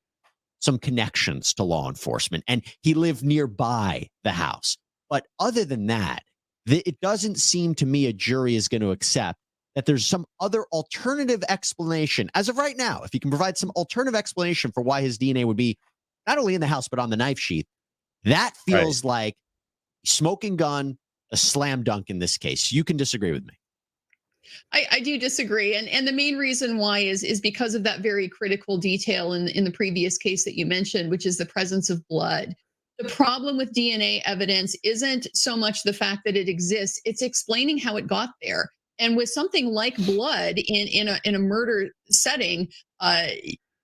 some connections to law enforcement, and he lived nearby the house. But other than that, it doesn't seem to me a jury is going to accept that there's some other alternative explanation. As of right now, if you can provide some alternative explanation for why his DNA would be not only in the house, but on the knife sheath, that feels like smoking gun, a slam dunk in this case. You can disagree with me. I do disagree. And the main reason why is because of that very critical detail in the previous case that you mentioned, which is the presence of blood. The problem with DNA evidence isn't so much the fact that it exists, it's explaining how it got there. And with something like blood in a murder setting,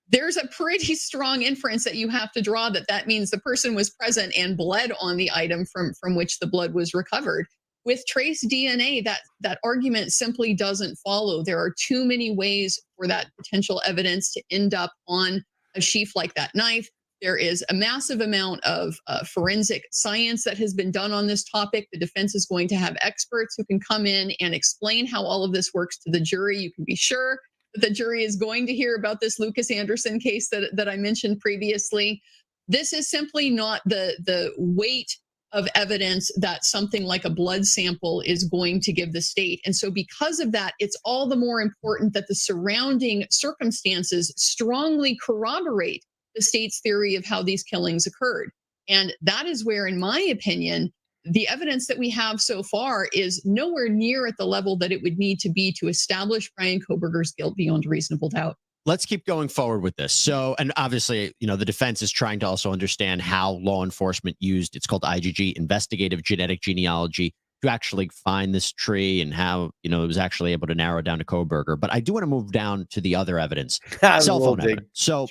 there's a pretty strong inference that you have to draw that means the person was present and bled on the item from which the blood was recovered. with trace DNA, that argument simply doesn't follow. There are too many ways for that potential evidence to end up on a sheath like that knife. There is a massive amount of forensic science that has been done on this topic. The defense is going to have experts who can come in and explain how all of this works to the jury. You can be sure that the jury is going to hear about this Lucas Anderson case that I mentioned previously. This is simply not the weight of evidence that something like a blood sample is going to give the state. And so because of that, it's all the more important that the surrounding circumstances strongly corroborate the state's theory of how these killings occurred. And that is where, in my opinion, the evidence that we have so far is nowhere near at the level that it would need to be to establish Bryan Kohberger's guilt beyond reasonable doubt. Let's keep going forward with this. So, and obviously, the defense is trying to also understand how law enforcement used, it's called IgG, investigative genetic genealogy, to actually find this tree and how, it was actually able to narrow down to Kohberger. But I do want to move down to the other evidence, cell phone evidence. So,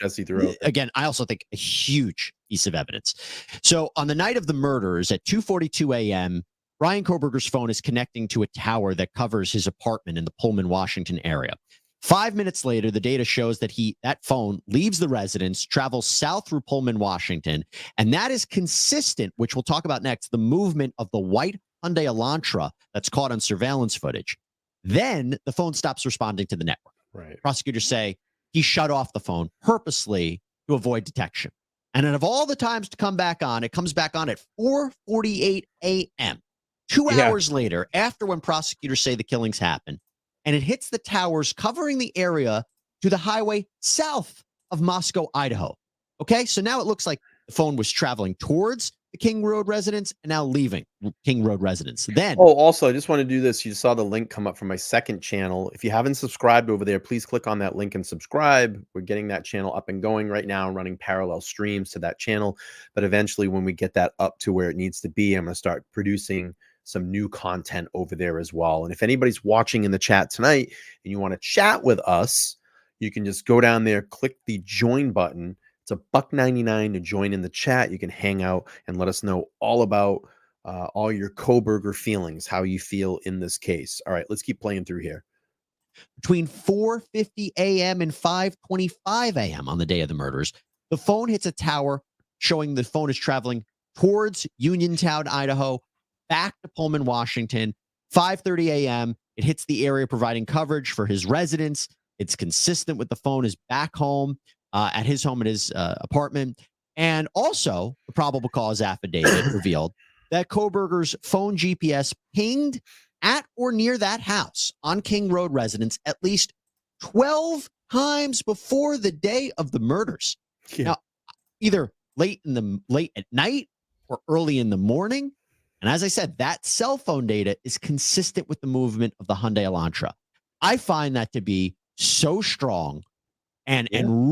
again, I also think a huge piece of evidence. So, on the night of the murders at 2:42 a.m., Bryan Kohberger's phone is connecting to a tower that covers his apartment in the Pullman, Washington area. 5 minutes later, the data shows that that phone leaves the residence, travels south through Pullman, Washington, and that is consistent, which we'll talk about next, the movement of the white Hyundai Elantra that's caught on surveillance footage. Then the phone stops responding to the network. Right. Prosecutors say he shut off the phone purposely to avoid detection. And then of all the times to come back on, it comes back on at 4:48 a.m., 2 hours later, after when prosecutors say the killings happened. And it hits the towers covering the area to the highway south of Moscow, Idaho. Okay, so now it looks like the phone was traveling towards the King Road residence and now leaving King Road residence. Then, also, I just want to do this. You saw the link come up from my second channel. If you haven't subscribed over there, please click on that link and subscribe. We're getting that channel up and going right now, running parallel streams to that channel. But eventually, when we get that up to where it needs to be, I'm going to start producing some new content over there as well. And if anybody's watching in the chat tonight and you want to chat with us, you can just go down there, click the join button. It's $1.99 to join in the chat. You can hang out and let us know all about all your Kohberger feelings, how you feel in this case. All right, let's keep playing through here. Between 4:50 a.m. and 5:25 a.m. on the day of the murders, the phone hits a tower showing the phone is traveling towards Uniontown, Idaho, back to Pullman, Washington. 5:30 a.m., it hits the area providing coverage for his residence. It's consistent with the phone is back home at his home at his apartment. And also, the probable cause affidavit revealed that Kohberger's phone GPS pinged at or near that house on King Road residence at least 12 times before the day of the murders. Yeah. Now, either late at night or early in the morning. And as I said, that cell phone data is consistent with the movement of the Hyundai Elantra. I find that to be so strong and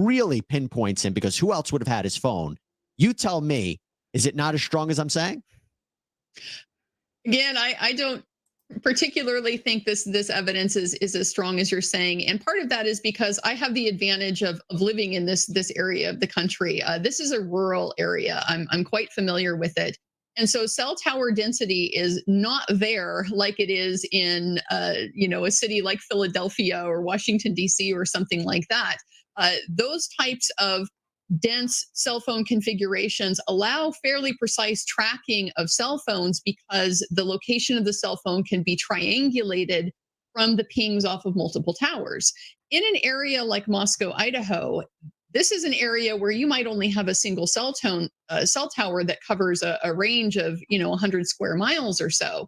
really pinpoints him, because who else would have had his phone? You tell me, is it not as strong as I'm saying? Again, I don't particularly think this evidence is as strong as you're saying. And part of that is because I have the advantage of living in this area of the country. This is a rural area. I'm quite familiar with it. And so cell tower density is not there like it is in, a city like Philadelphia or Washington, D.C. or something like that. Those types of dense cell phone configurations allow fairly precise tracking of cell phones because the location of the cell phone can be triangulated from the pings off of multiple towers. In an area like Moscow, Idaho, this is an area where you might only have a single cell tower that covers a range of 100 square miles or so.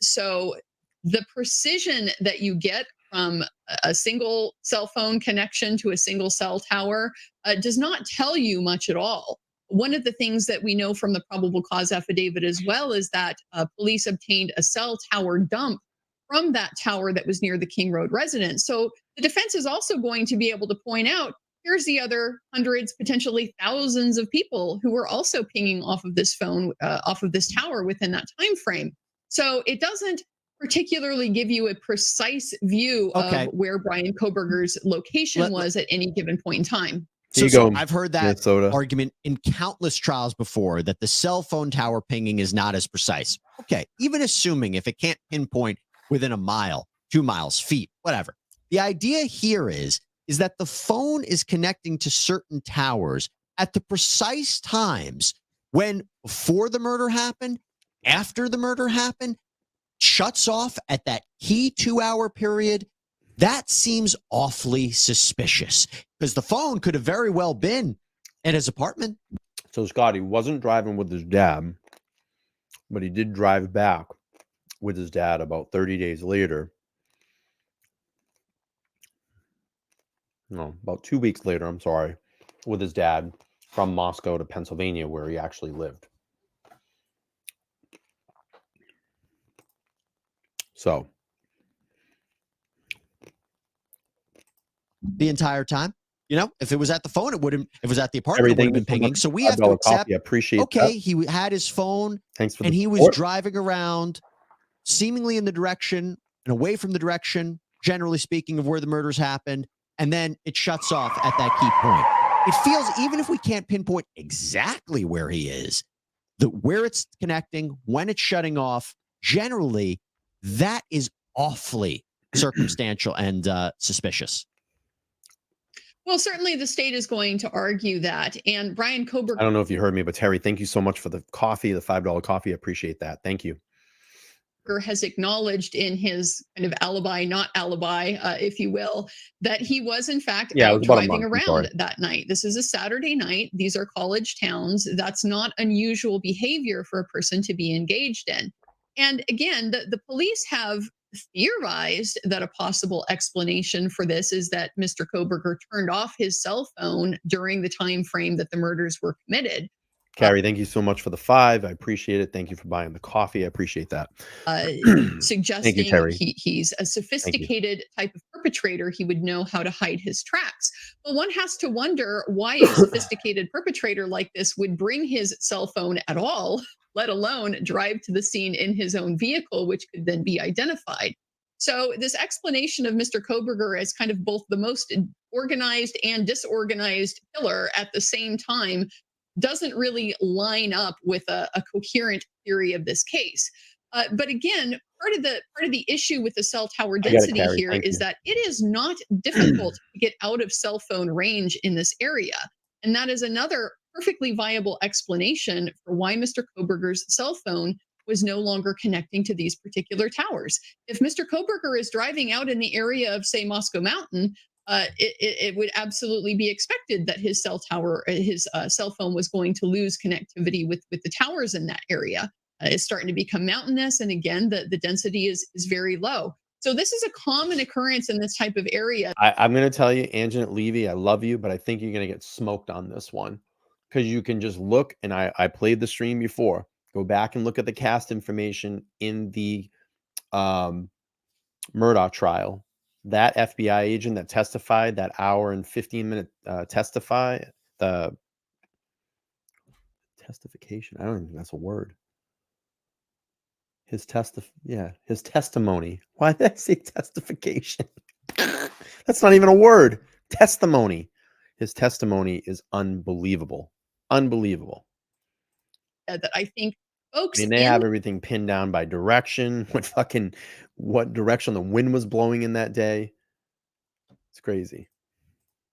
So the precision that you get from a single cell phone connection to a single cell tower does not tell you much at all. One of the things that we know from the probable cause affidavit as well is that police obtained a cell tower dump from that tower that was near the King Road residence. So the defense is also going to be able to point out, here's the other hundreds, potentially thousands of people who were also pinging off of this phone, off of this tower within that time frame. So it doesn't particularly give you a precise view of where Bryan Kohberger's location was at any given point in time. Here So you go, I've heard that Minnesota. argument in countless trials before, that the cell phone tower pinging is not as precise. Okay, even assuming if it can't pinpoint within a mile, 2 miles, feet, whatever. The idea here is that the phone is connecting to certain towers at the precise times when, before the murder happened, after the murder happened, shuts off at that key 2-hour period. That seems awfully suspicious, because the phone could have very well been at his apartment. So Scott, he wasn't driving with his dad, but he did drive back with his dad about 30 days later. No, about 2 weeks later, I'm sorry, with his dad from Moscow to Pennsylvania, where he actually lived. So The entire time, if it was at the phone, it wouldn't. If it was at the apartment, it would have been pinging. So we have to accept. Coffee. I appreciate Okay, that. he had his phone, Thanks for and the he was support. driving around, seemingly in the direction and away from the direction, generally speaking, of where the murders happened, and then it shuts off at that key point. It feels, even if we can't pinpoint exactly where he is, where it's connecting, when it's shutting off, generally, that is awfully circumstantial and suspicious. Well, certainly the state is going to argue that. And Bryan Kohberger I don't know if you heard me, but Terry, thank you so much for the coffee, the $5 coffee. I appreciate that. Thank you. has acknowledged in his kind of alibi, not alibi, if you will, that he was in fact out driving around that night. This is a Saturday night. These are college towns. That's not unusual behavior for a person to be engaged in. And again, the police have theorized that a possible explanation for this is that Mr. Kohberger turned off his cell phone during the time frame that the murders were committed. Carrie, thank you so much for the 5. I appreciate it. Thank you for buying the coffee. I appreciate that. Suggesting Terry. He's a sophisticated type of perpetrator. He would know how to hide his tracks. Well, one has to wonder why a sophisticated perpetrator like this would bring his cell phone at all, let alone drive to the scene in his own vehicle, which could then be identified. So this explanation of Mr. Kohberger as kind of both the most organized and disorganized killer at the same time doesn't really line up with a coherent theory of this case. But again, part of the issue with the cell tower density here is that it is not difficult to get out of cell phone range in this area. And that is another perfectly viable explanation for why Mr. Kohberger's cell phone was no longer connecting to these particular towers. If Mr. Kohberger is driving out in the area of, say, Moscow Mountain, it would absolutely be expected that his cell phone was going to lose connectivity with the towers in that area. It's starting to become mountainous, and again, the density is very low. So this is a common occurrence in this type of area. I'm going to tell you, Anjanette Levy, I love you, but I think you're going to get smoked on this one, because you can just look, and I played the stream before. Go back and look at the cast information in the Murdaugh trial. That FBI agent that testified, that hour and 15-minute testification, I don't even think that's a word. His testimony. Why did I say testification? That's not even a word. Testimony. His testimony is unbelievable. Unbelievable. That I think folks, they have everything pinned down by direction, what direction the wind was blowing in that day. It's crazy.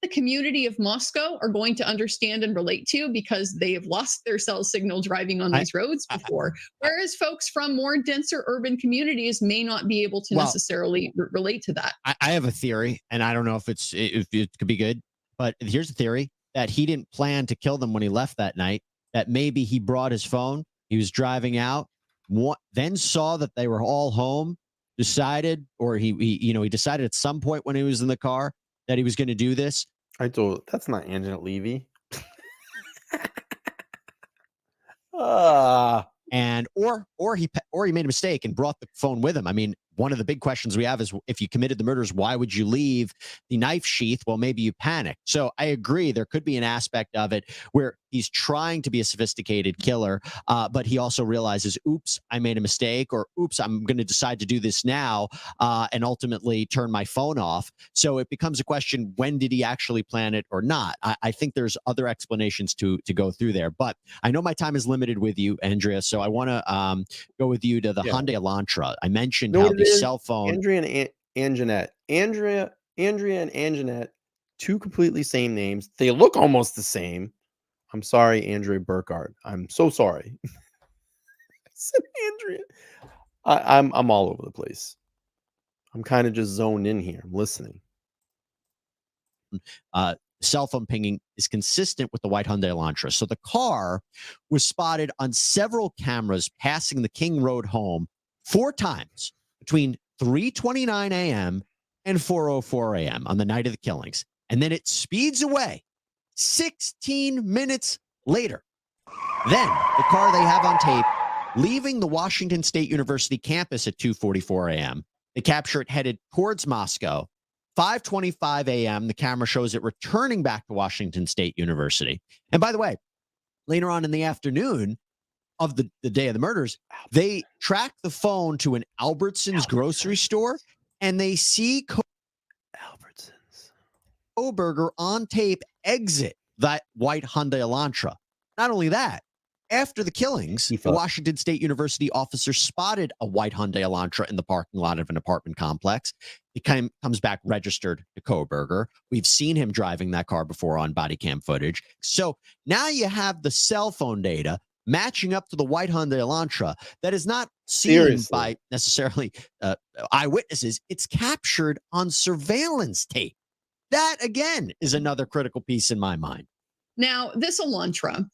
The community of Moscow are going to understand and relate to, because they have lost their cell signal driving on these roads before. Whereas folks from more denser urban communities may not be able to necessarily relate to that. I have a theory, and I don't know if it could be good, but here's the theory: that he didn't plan to kill them when he left that night. That maybe he brought his phone. He was driving out, then saw that they were all home, decided, or he decided at some point when he was in the car that he was going to do this. I told that's not Anjanette Levy. And or he made a mistake and brought the phone with him. I mean, one of the big questions we have is, if you committed the murders, why would you leave the knife sheath? Well, maybe you panicked. So I agree, there could be an aspect of it where he's trying to be a sophisticated killer, but he also realizes, oops, I made a mistake, or oops, I'm going to decide to do this now, and ultimately turn my phone off. So it becomes a question, when did he actually plan it or not? I think there's other explanations to go through there. But I know my time is limited with you, Andrea, so I want to go with you to the Hyundai Elantra. I mentioned how the cell phone. Andrea and Anjanette. Andrea and Anjanette, two completely same names. They look almost the same. I'm sorry, Andrea Burkhardt. I'm so sorry. I said Andrea. I'm all over the place. I'm kind of just zoned in here. I'm listening. Cell phone pinging is consistent with the white Hyundai Elantra. So the car was spotted on several cameras passing the King Road home 4 times between 3:29 a.m. and 4:04 a.m. on the night of the killings. And then it speeds away 16 minutes later. Then the car they have on tape leaving the Washington State University campus at 2:44 a.m. They capture it headed towards Moscow. 5:25 a.m., the camera shows it returning back to Washington State University. And by the way, later on in the afternoon of the day of the murders, they track the phone to an Albertsons grocery store, and they see Albertsons Kohberger on tape exit that white Hyundai Elantra. Not only that, after the killings, the Washington State University officer spotted a white Hyundai Elantra in the parking lot of an apartment complex. It comes back registered to Kohberger. We've seen him driving that car before on body cam footage. So now you have the cell phone data matching up to the white Hyundai Elantra that is not seen by necessarily eyewitnesses. It's captured on surveillance tape. That, again, is another critical piece in my mind. Now, this Elantra,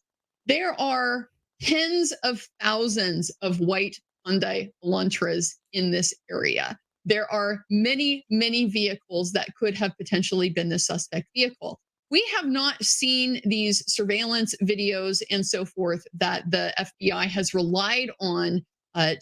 there are tens of thousands of white Hyundai Elantras in this area. There are many, many vehicles that could have potentially been the suspect vehicle. We have not seen these surveillance videos and so forth that the FBI has relied on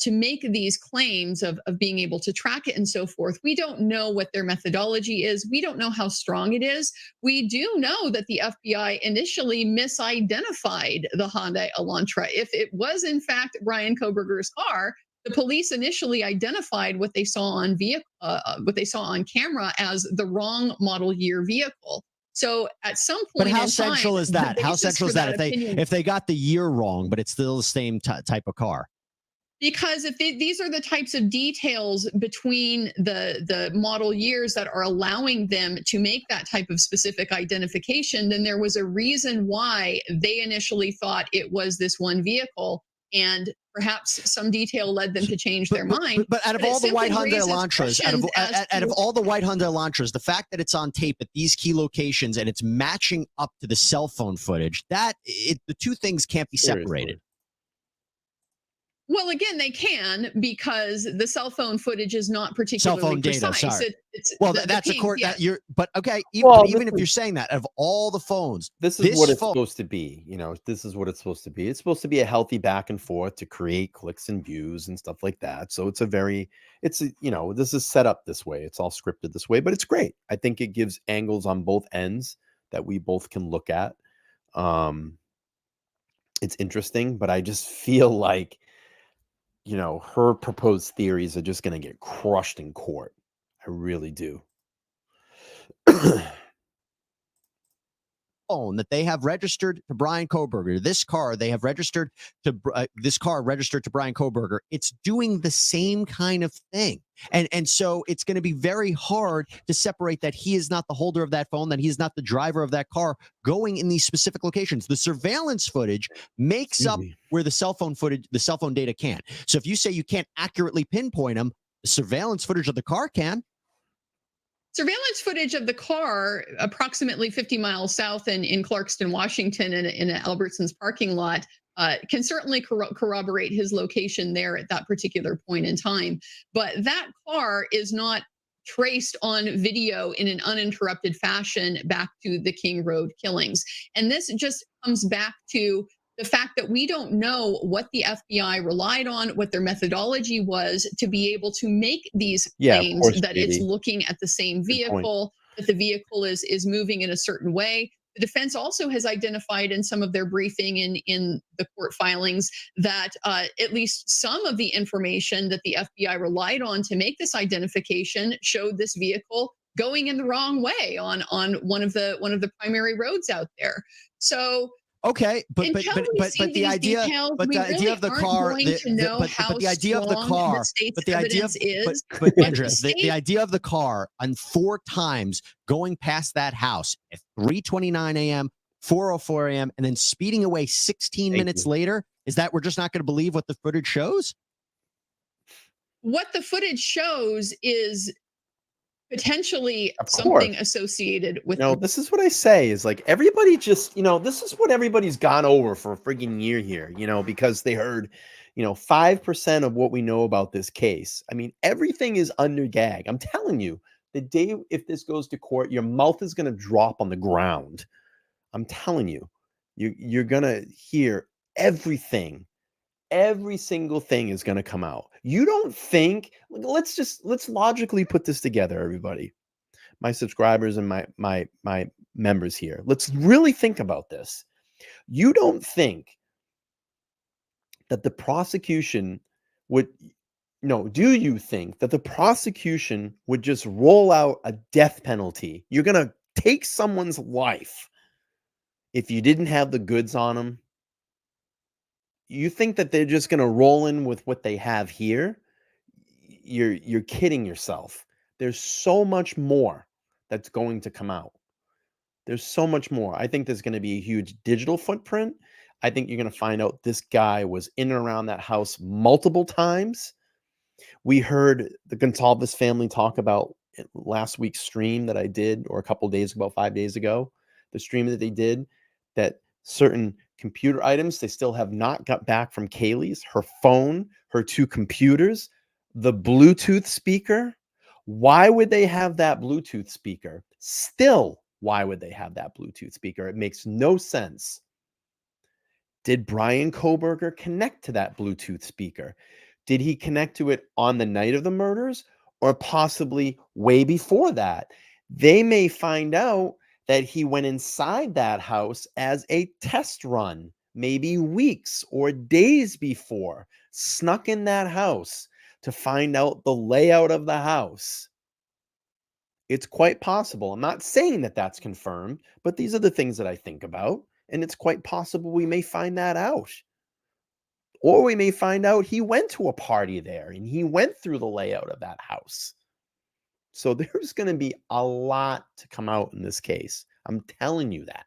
to make these claims of being able to track it and so forth. We don't know what their methodology is. We don't know how strong it is. We do know that the FBI initially misidentified the Hyundai Elantra. If it was in fact Bryan Kohberger's car, the police initially identified what they saw on camera as the wrong model year vehicle. So at some point, but how central is that? How central is that if they got the year wrong, but it's still the same type of car? Because if these are the types of details between the model years that are allowing them to make that type of specific identification, then there was a reason why they initially thought it was this one vehicle, and perhaps some detail led them to change their mind. But out of all the white Hyundai Elantras, out of all the white Hyundai Elantras, the fact that it's on tape at these key locations and it's matching up to the cell phone footage, the two things can't be separated. Well, again, they can, because the cell phone footage is not particularly cell phone precise. data. Sorry. That's the a court. yeah. But okay. Even if you're saying that, of all the phones, this is what it's supposed to be. You know, this is what it's supposed to be. It's supposed to be a healthy back and forth to create clicks and views and stuff like that. So this is set up this way. It's all scripted this way, but it's great. I think it gives angles on both ends that we both can look at. It's interesting, but I just feel like, her proposed theories are just going to get crushed in court. I really do. That they have registered to Bryan Kohberger. This car they have registered to Bryan Kohberger. It's doing the same kind of thing, and so it's going to be very hard to separate that he is not the holder of that phone, that he is not the driver of that car going in these specific locations. The surveillance footage makes up where the cell phone data can't. So if you say you can't accurately pinpoint him, the surveillance footage of the car can. Surveillance footage of the car approximately 50 miles south in Clarkston, Washington, in an Albertsons parking lot can certainly corroborate his location there at that particular point in time. But that car is not traced on video in an uninterrupted fashion back to the King Road killings. And this just comes back to the fact that we don't know what the FBI relied on, what their methodology was to be able to make these Yeah, of claims course, that it's Katie. looking at the same Good point. vehicle, that the vehicle is moving in a certain way. The defense also has identified in some of their briefing in the court filings that at least some of the information that the FBI relied on to make this identification showed this vehicle going in the wrong way on one of the primary roads out there. So Okay, until we see but the these idea, details, but we the idea really of the aren't car, going to know how the idea of the strong car, the state's but the idea of, evidence is. but But Andrea, the the state idea of the car on 4 times going past that house at 3:29 a.m., 4:04 a.m., and then speeding away 16 Thank minutes you. later, is that we're just not going to believe what the footage shows? what the footage shows is potentially Of something course. associated with No, this is what I say is like everybody just, this is what everybody's gone over for a friggin' year here, because they heard, 5% of what we know about this case. I mean, everything is under gag. I'm telling you, the day if this goes to court, your mouth is going to drop on the ground. I'm telling you, you're going to hear everything. Every single thing is going to come out. You don't think, let's logically put this together, everybody. My subscribers and my members here. Let's really think about this. You don't think that the prosecution would do you think that the prosecution would just roll out a death penalty? You're going to take someone's life if you didn't have the goods on them? You think that they're just going to roll in with what they have here? You're kidding yourself. There's so much more that's going to come out. There's so much more. I think there's going to be a huge digital footprint. I think you're going to find out this guy was in and around that house multiple times. We heard the Goncalves family talk about last week's stream that I did, or a couple days ago, 5 days ago, the stream that they did, that certain computer items they still have not got back from Kaylee's, her phone, her 2 computers, the Bluetooth speaker. Why would they have that Bluetooth speaker? Still, why would they have that Bluetooth speaker? It makes no sense. Did Bryan Kohberger connect to that Bluetooth speaker? Did he connect to it on the night of the murders or possibly way before that? They may find out that he went inside that house as a test run, maybe weeks or days before, snuck in that house to find out the layout of the house. It's quite possible. I'm not saying that that's confirmed, but these are the things that I think about. And it's quite possible we may find that out. Or we may find out he went to a party there and he went through the layout of that house. So there's going to be a lot to come out in this case. I'm telling you that.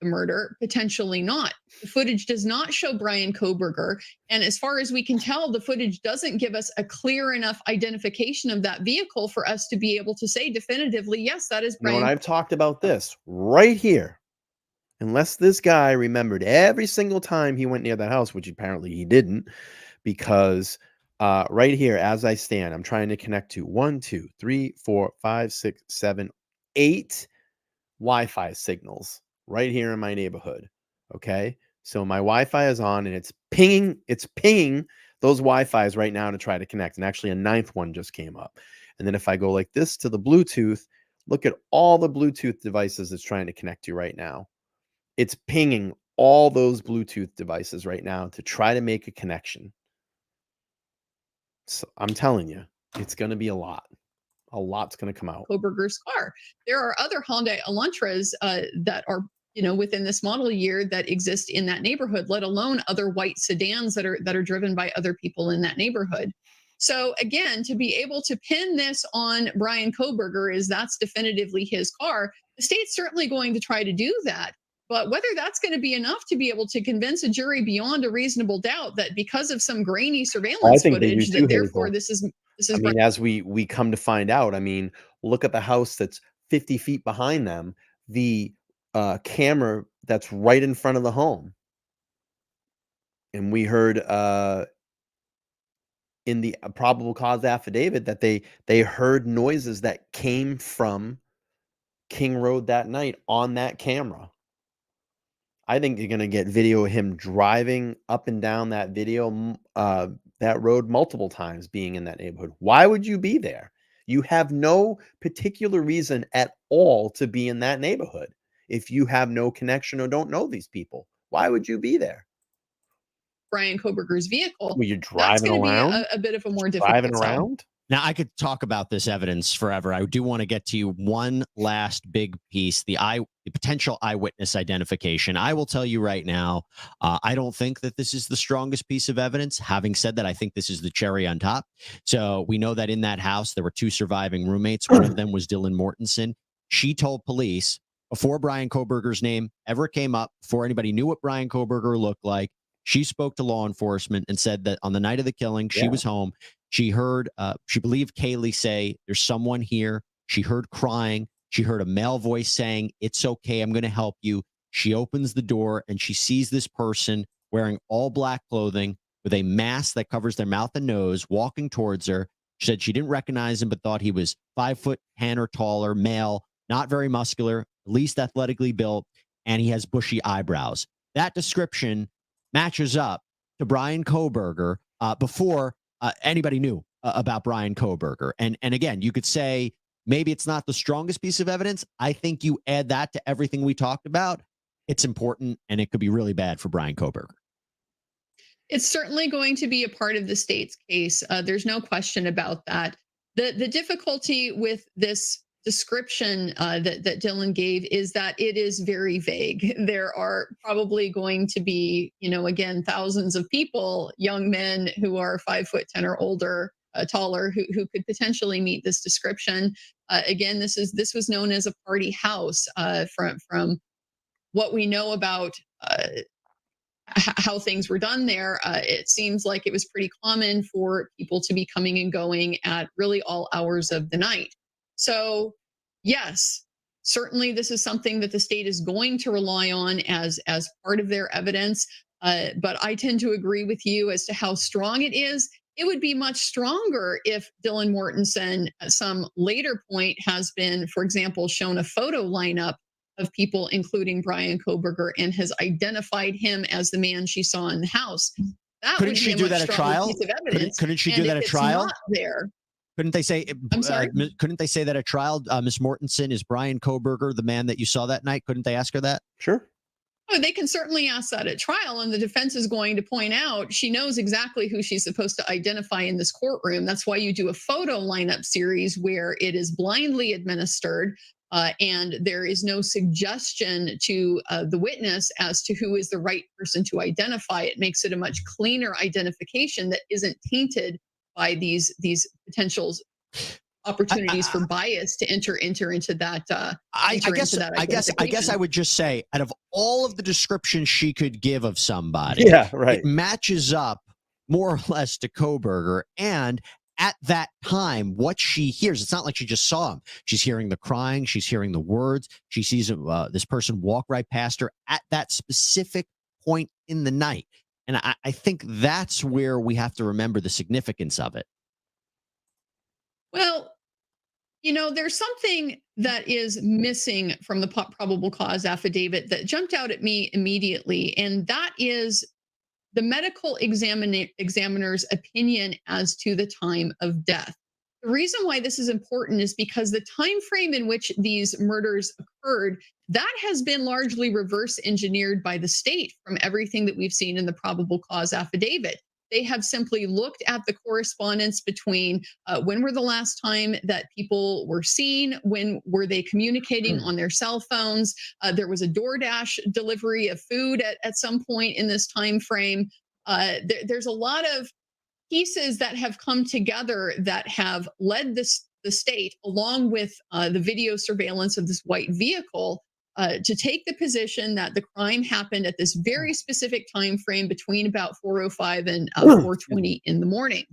the murder, potentially not. The footage does not show Bryan Kohberger. And as far as we can tell, the footage doesn't give us a clear enough identification of that vehicle for us to be able to say definitively, yes, that is Bryan. And I've talked about this right here. Unless this guy remembered every single time he went near the house, which apparently he didn't, because right here, as I stand, I'm trying to connect to 1, 2, 3, 4, 5, 6, 7, 8 Wi-Fi signals right here in my neighborhood. Okay. So my Wi-Fi is on and it's pinging those Wi-Fis right now to try to connect. And actually a 9th one just came up. And then if I go like this to the Bluetooth, look at all the Bluetooth devices it's trying to connect to right now. It's pinging all those Bluetooth devices right now to try to make a connection. So I'm telling you, it's going to be a lot. A lot's going to come out. Kohberger's car. There are other Hyundai Elantras that are, within this model year that exist in that neighborhood, let alone other white sedans that are driven by other people in that neighborhood. So again, to be able to pin this on Bryan Kohberger is that's definitively his car. The state's certainly going to try to do that. But whether that's going to be enough to be able to convince a jury beyond a reasonable doubt that because of some grainy surveillance footage, that therefore this is I mean, as we come to find out, I mean, look at the house that's 50 feet behind them, the camera that's right in front of the home. And we heard in the probable cause affidavit that they heard noises that came from King Road that night on that camera. I think you're gonna get video of him driving up and down that road multiple times, being in that neighborhood. Why would you be there? You have no particular reason at all to be in that neighborhood if you have no connection or don't know these people. Why would you be there? Bryan Kohberger's vehicle, Were you that's driving going to be around? a bit of a more Driving difficult sell. around? Now, I could talk about this evidence forever. I do want to get to you one last big piece, the potential eyewitness identification. I will tell you right now, I don't think that this is the strongest piece of evidence. Having said that, I think this is the cherry on top. So we know that in that house, there were 2 surviving roommates. One of them was Dylan Mortensen. She told police before Bryan Kohberger's name ever came up, before anybody knew what Bryan Kohberger looked like, she spoke to law enforcement and said that on the night of the killing, she was home. She heard, she believed Kaylee say, there's someone here. She heard crying. She heard a male voice saying, it's okay, I'm going to help you. She opens the door and she sees this person wearing all black clothing with a mask that covers their mouth and nose, walking towards her. She said she didn't recognize him, but thought he was 5'10" or taller, male, not very muscular, at least athletically built, and he has bushy eyebrows. That description matches up to Bryan Kohberger before anybody knew about Bryan Kohberger. And again, you could say maybe it's not the strongest piece of evidence. I think you add that to everything we talked about, it's important, and it could be really bad for Bryan Kohberger. It's certainly going to be a part of the state's case. There's no question about that. The difficulty with this description that Dylan gave is that it is very vague. There are probably going to be, again, thousands of people, young men who are 5'10" or older, taller, who could potentially meet this description. Again, this was known as a party house from what we know about how things were done there. It seems like it was pretty common for people to be coming and going at really all hours of the night. So, yes, certainly this is something that the state is going to rely on as part of their evidence. But I tend to agree with you as to how strong it is. It would be much stronger if Dylan Mortensen, at some later point, has been, for example, shown a photo lineup of people, including Bryan Kohberger, and has identified him as the man she saw in the house. That Couldn't would she be do a much that at stronger trial? piece of evidence. Couldn't she do that at trial? Not there. Couldn't they say? I'm sorry? Couldn't they say that at trial? Miss Mortensen, is Bryan Kohberger the man that you saw that night? Couldn't they ask her that? Sure. Oh, they can certainly ask that at trial, and the defense is going to point out she knows exactly who she's supposed to identify in this courtroom. That's why you do a photo lineup series where it is blindly administered, and there is no suggestion to the witness as to who is the right person to identify. It makes it a much cleaner identification that isn't tainted by these potential opportunities for bias to enter into that. I guess I would just say, out of all of the descriptions she could give of somebody, it matches up more or less to Kohberger. And at that time, what she hears, it's not like she just saw him. She's hearing the crying. She's hearing the words. She sees this person walk right past her at that specific point in the night. And I think that's where we have to remember the significance of it. Well, there's something that is missing from the probable cause affidavit that jumped out at me immediately, and that is the medical examiner's opinion as to the time of death. The reason why this is important is because the time frame in which these murders occurred, that has been largely reverse engineered by the state from everything that we've seen in the probable cause affidavit. They have simply looked at the correspondence between when were the last time that people were seen, when were they communicating on their cell phones. There was a DoorDash delivery of food at some point in this time frame. There's a lot of pieces that have come together that have led the state, along with the video surveillance of this white vehicle, to take the position that the crime happened at this very specific time frame between about 4:05 and 4:20 in the morning.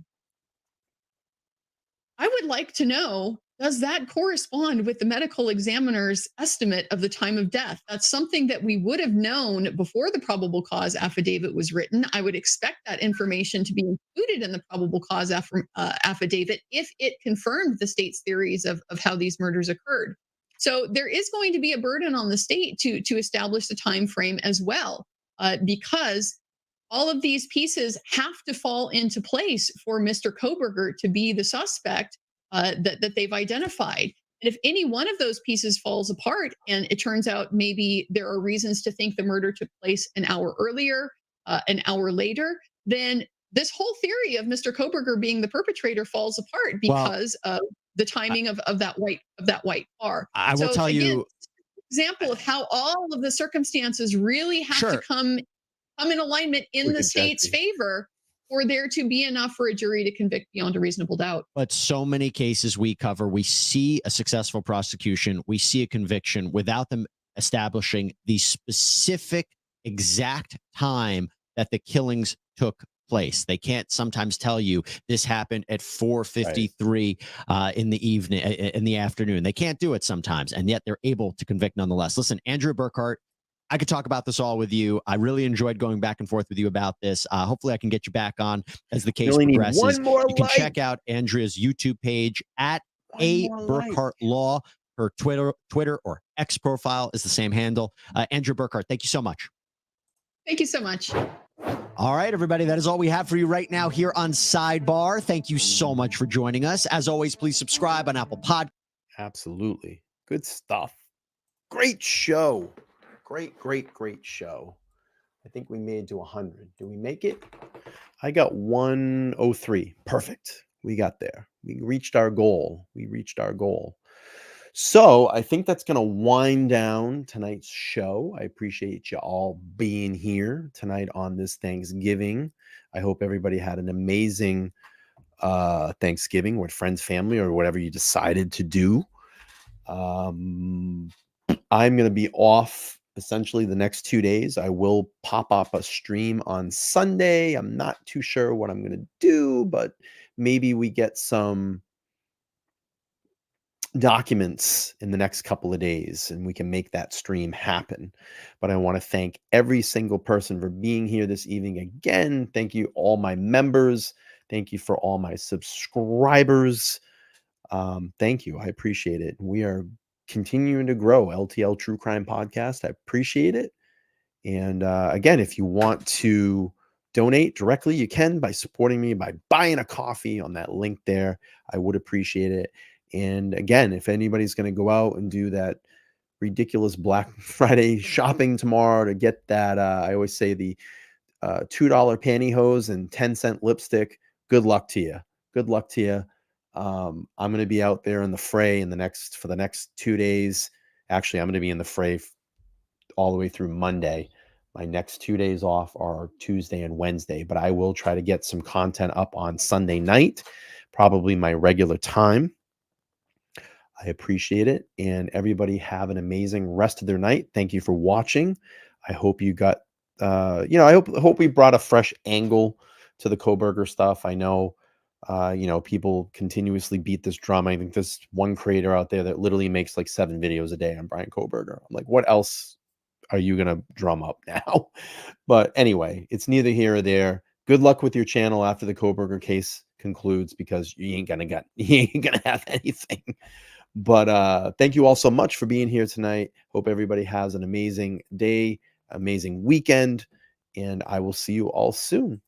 I would like to know, does that correspond with the medical examiner's estimate of the time of death? That's something that we would have known before the probable cause affidavit was written. I would expect that information to be included in the probable cause affidavit if it confirmed the state's theories of how these murders occurred. So there is going to be a burden on the state to establish the time frame as well, because all of these pieces have to fall into place for Mr. Kohberger to be the suspect that they've identified. And if any one of those pieces falls apart and it turns out maybe there are reasons to think the murder took place an hour earlier, an hour later, then this whole theory of Mr. Kohberger being the perpetrator falls apart because of the timing of that white car. I will tell you, example of how all of the circumstances really have to come in alignment in the state's favor for there to be enough for a jury to convict beyond a reasonable doubt. But so many cases we cover, we see a successful prosecution, we see a conviction without them establishing the specific exact time that the killings took place. They can't sometimes tell you this happened at 4:53 in the evening, in the afternoon. They can't do it sometimes, and yet they're able to convict nonetheless. Listen, Andrea Burkhart, I could talk about this all with you. I really enjoyed going back and forth with you about this. Hopefully I can get you back on as the case progresses. One more you can check out Andrea's YouTube page at A Burkhart Law. Her Twitter or X profile is the same handle. Andrea Burkhart, thank you so much. Thank you so much. All right, everybody, that is all we have for you right now here on Sidebar. Thank you so much for joining us. As always, please subscribe on Apple Podcasts. Absolutely. Good stuff. Great show. Great show. I think we made it to 100. Did we make it? I got 103. Perfect. We got there. We reached our goal. So I think that's going to wind down tonight's show. I appreciate you all being here tonight on this Thanksgiving. I hope everybody had an amazing Thanksgiving with friends, family, or whatever you decided to do. I'm going to be off essentially the next 2 days. I will pop up a stream on Sunday. I'm not too sure what I'm going to do, but maybe we get some documents in the next couple of days and we can make that stream happen. But I want to thank every single person for being here this evening again. Thank you, all my members. Thank you for all my subscribers. Thank you. I appreciate it. We are continuing to grow LTL True Crime Podcast. I appreciate it. And again, if you want to donate directly, you can by supporting me by buying a coffee on that link there. I would appreciate it. And again, if anybody's going to go out and do that ridiculous Black Friday shopping tomorrow to get that, I always say the $2 pantyhose and 10-cent lipstick, good luck to you. Good luck to you. I'm going to be out there in the fray for the next 2 days. Actually, I'm going to be in the fray all the way through Monday. My next 2 days off are Tuesday and Wednesday, but I will try to get some content up on Sunday night, probably my regular time. I appreciate it. And everybody have an amazing rest of their night. Thank you for watching. I hope you got, I hope we brought a fresh angle to the Kohberger stuff. I know, people continuously beat this drum. I think there's one creator out there that literally makes like 7 videos a day on Bryan Kohberger. I'm like, what else are you going to drum up now? But anyway, it's neither here or there. Good luck with your channel after the Kohberger case concludes, because you ain't gonna have anything. But thank you all so much for being here tonight. Hope everybody has an amazing day, amazing weekend, and I will see you all soon.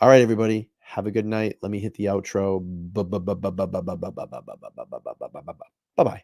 All right, everybody, have a good night. Let me hit the outro. Bye-bye.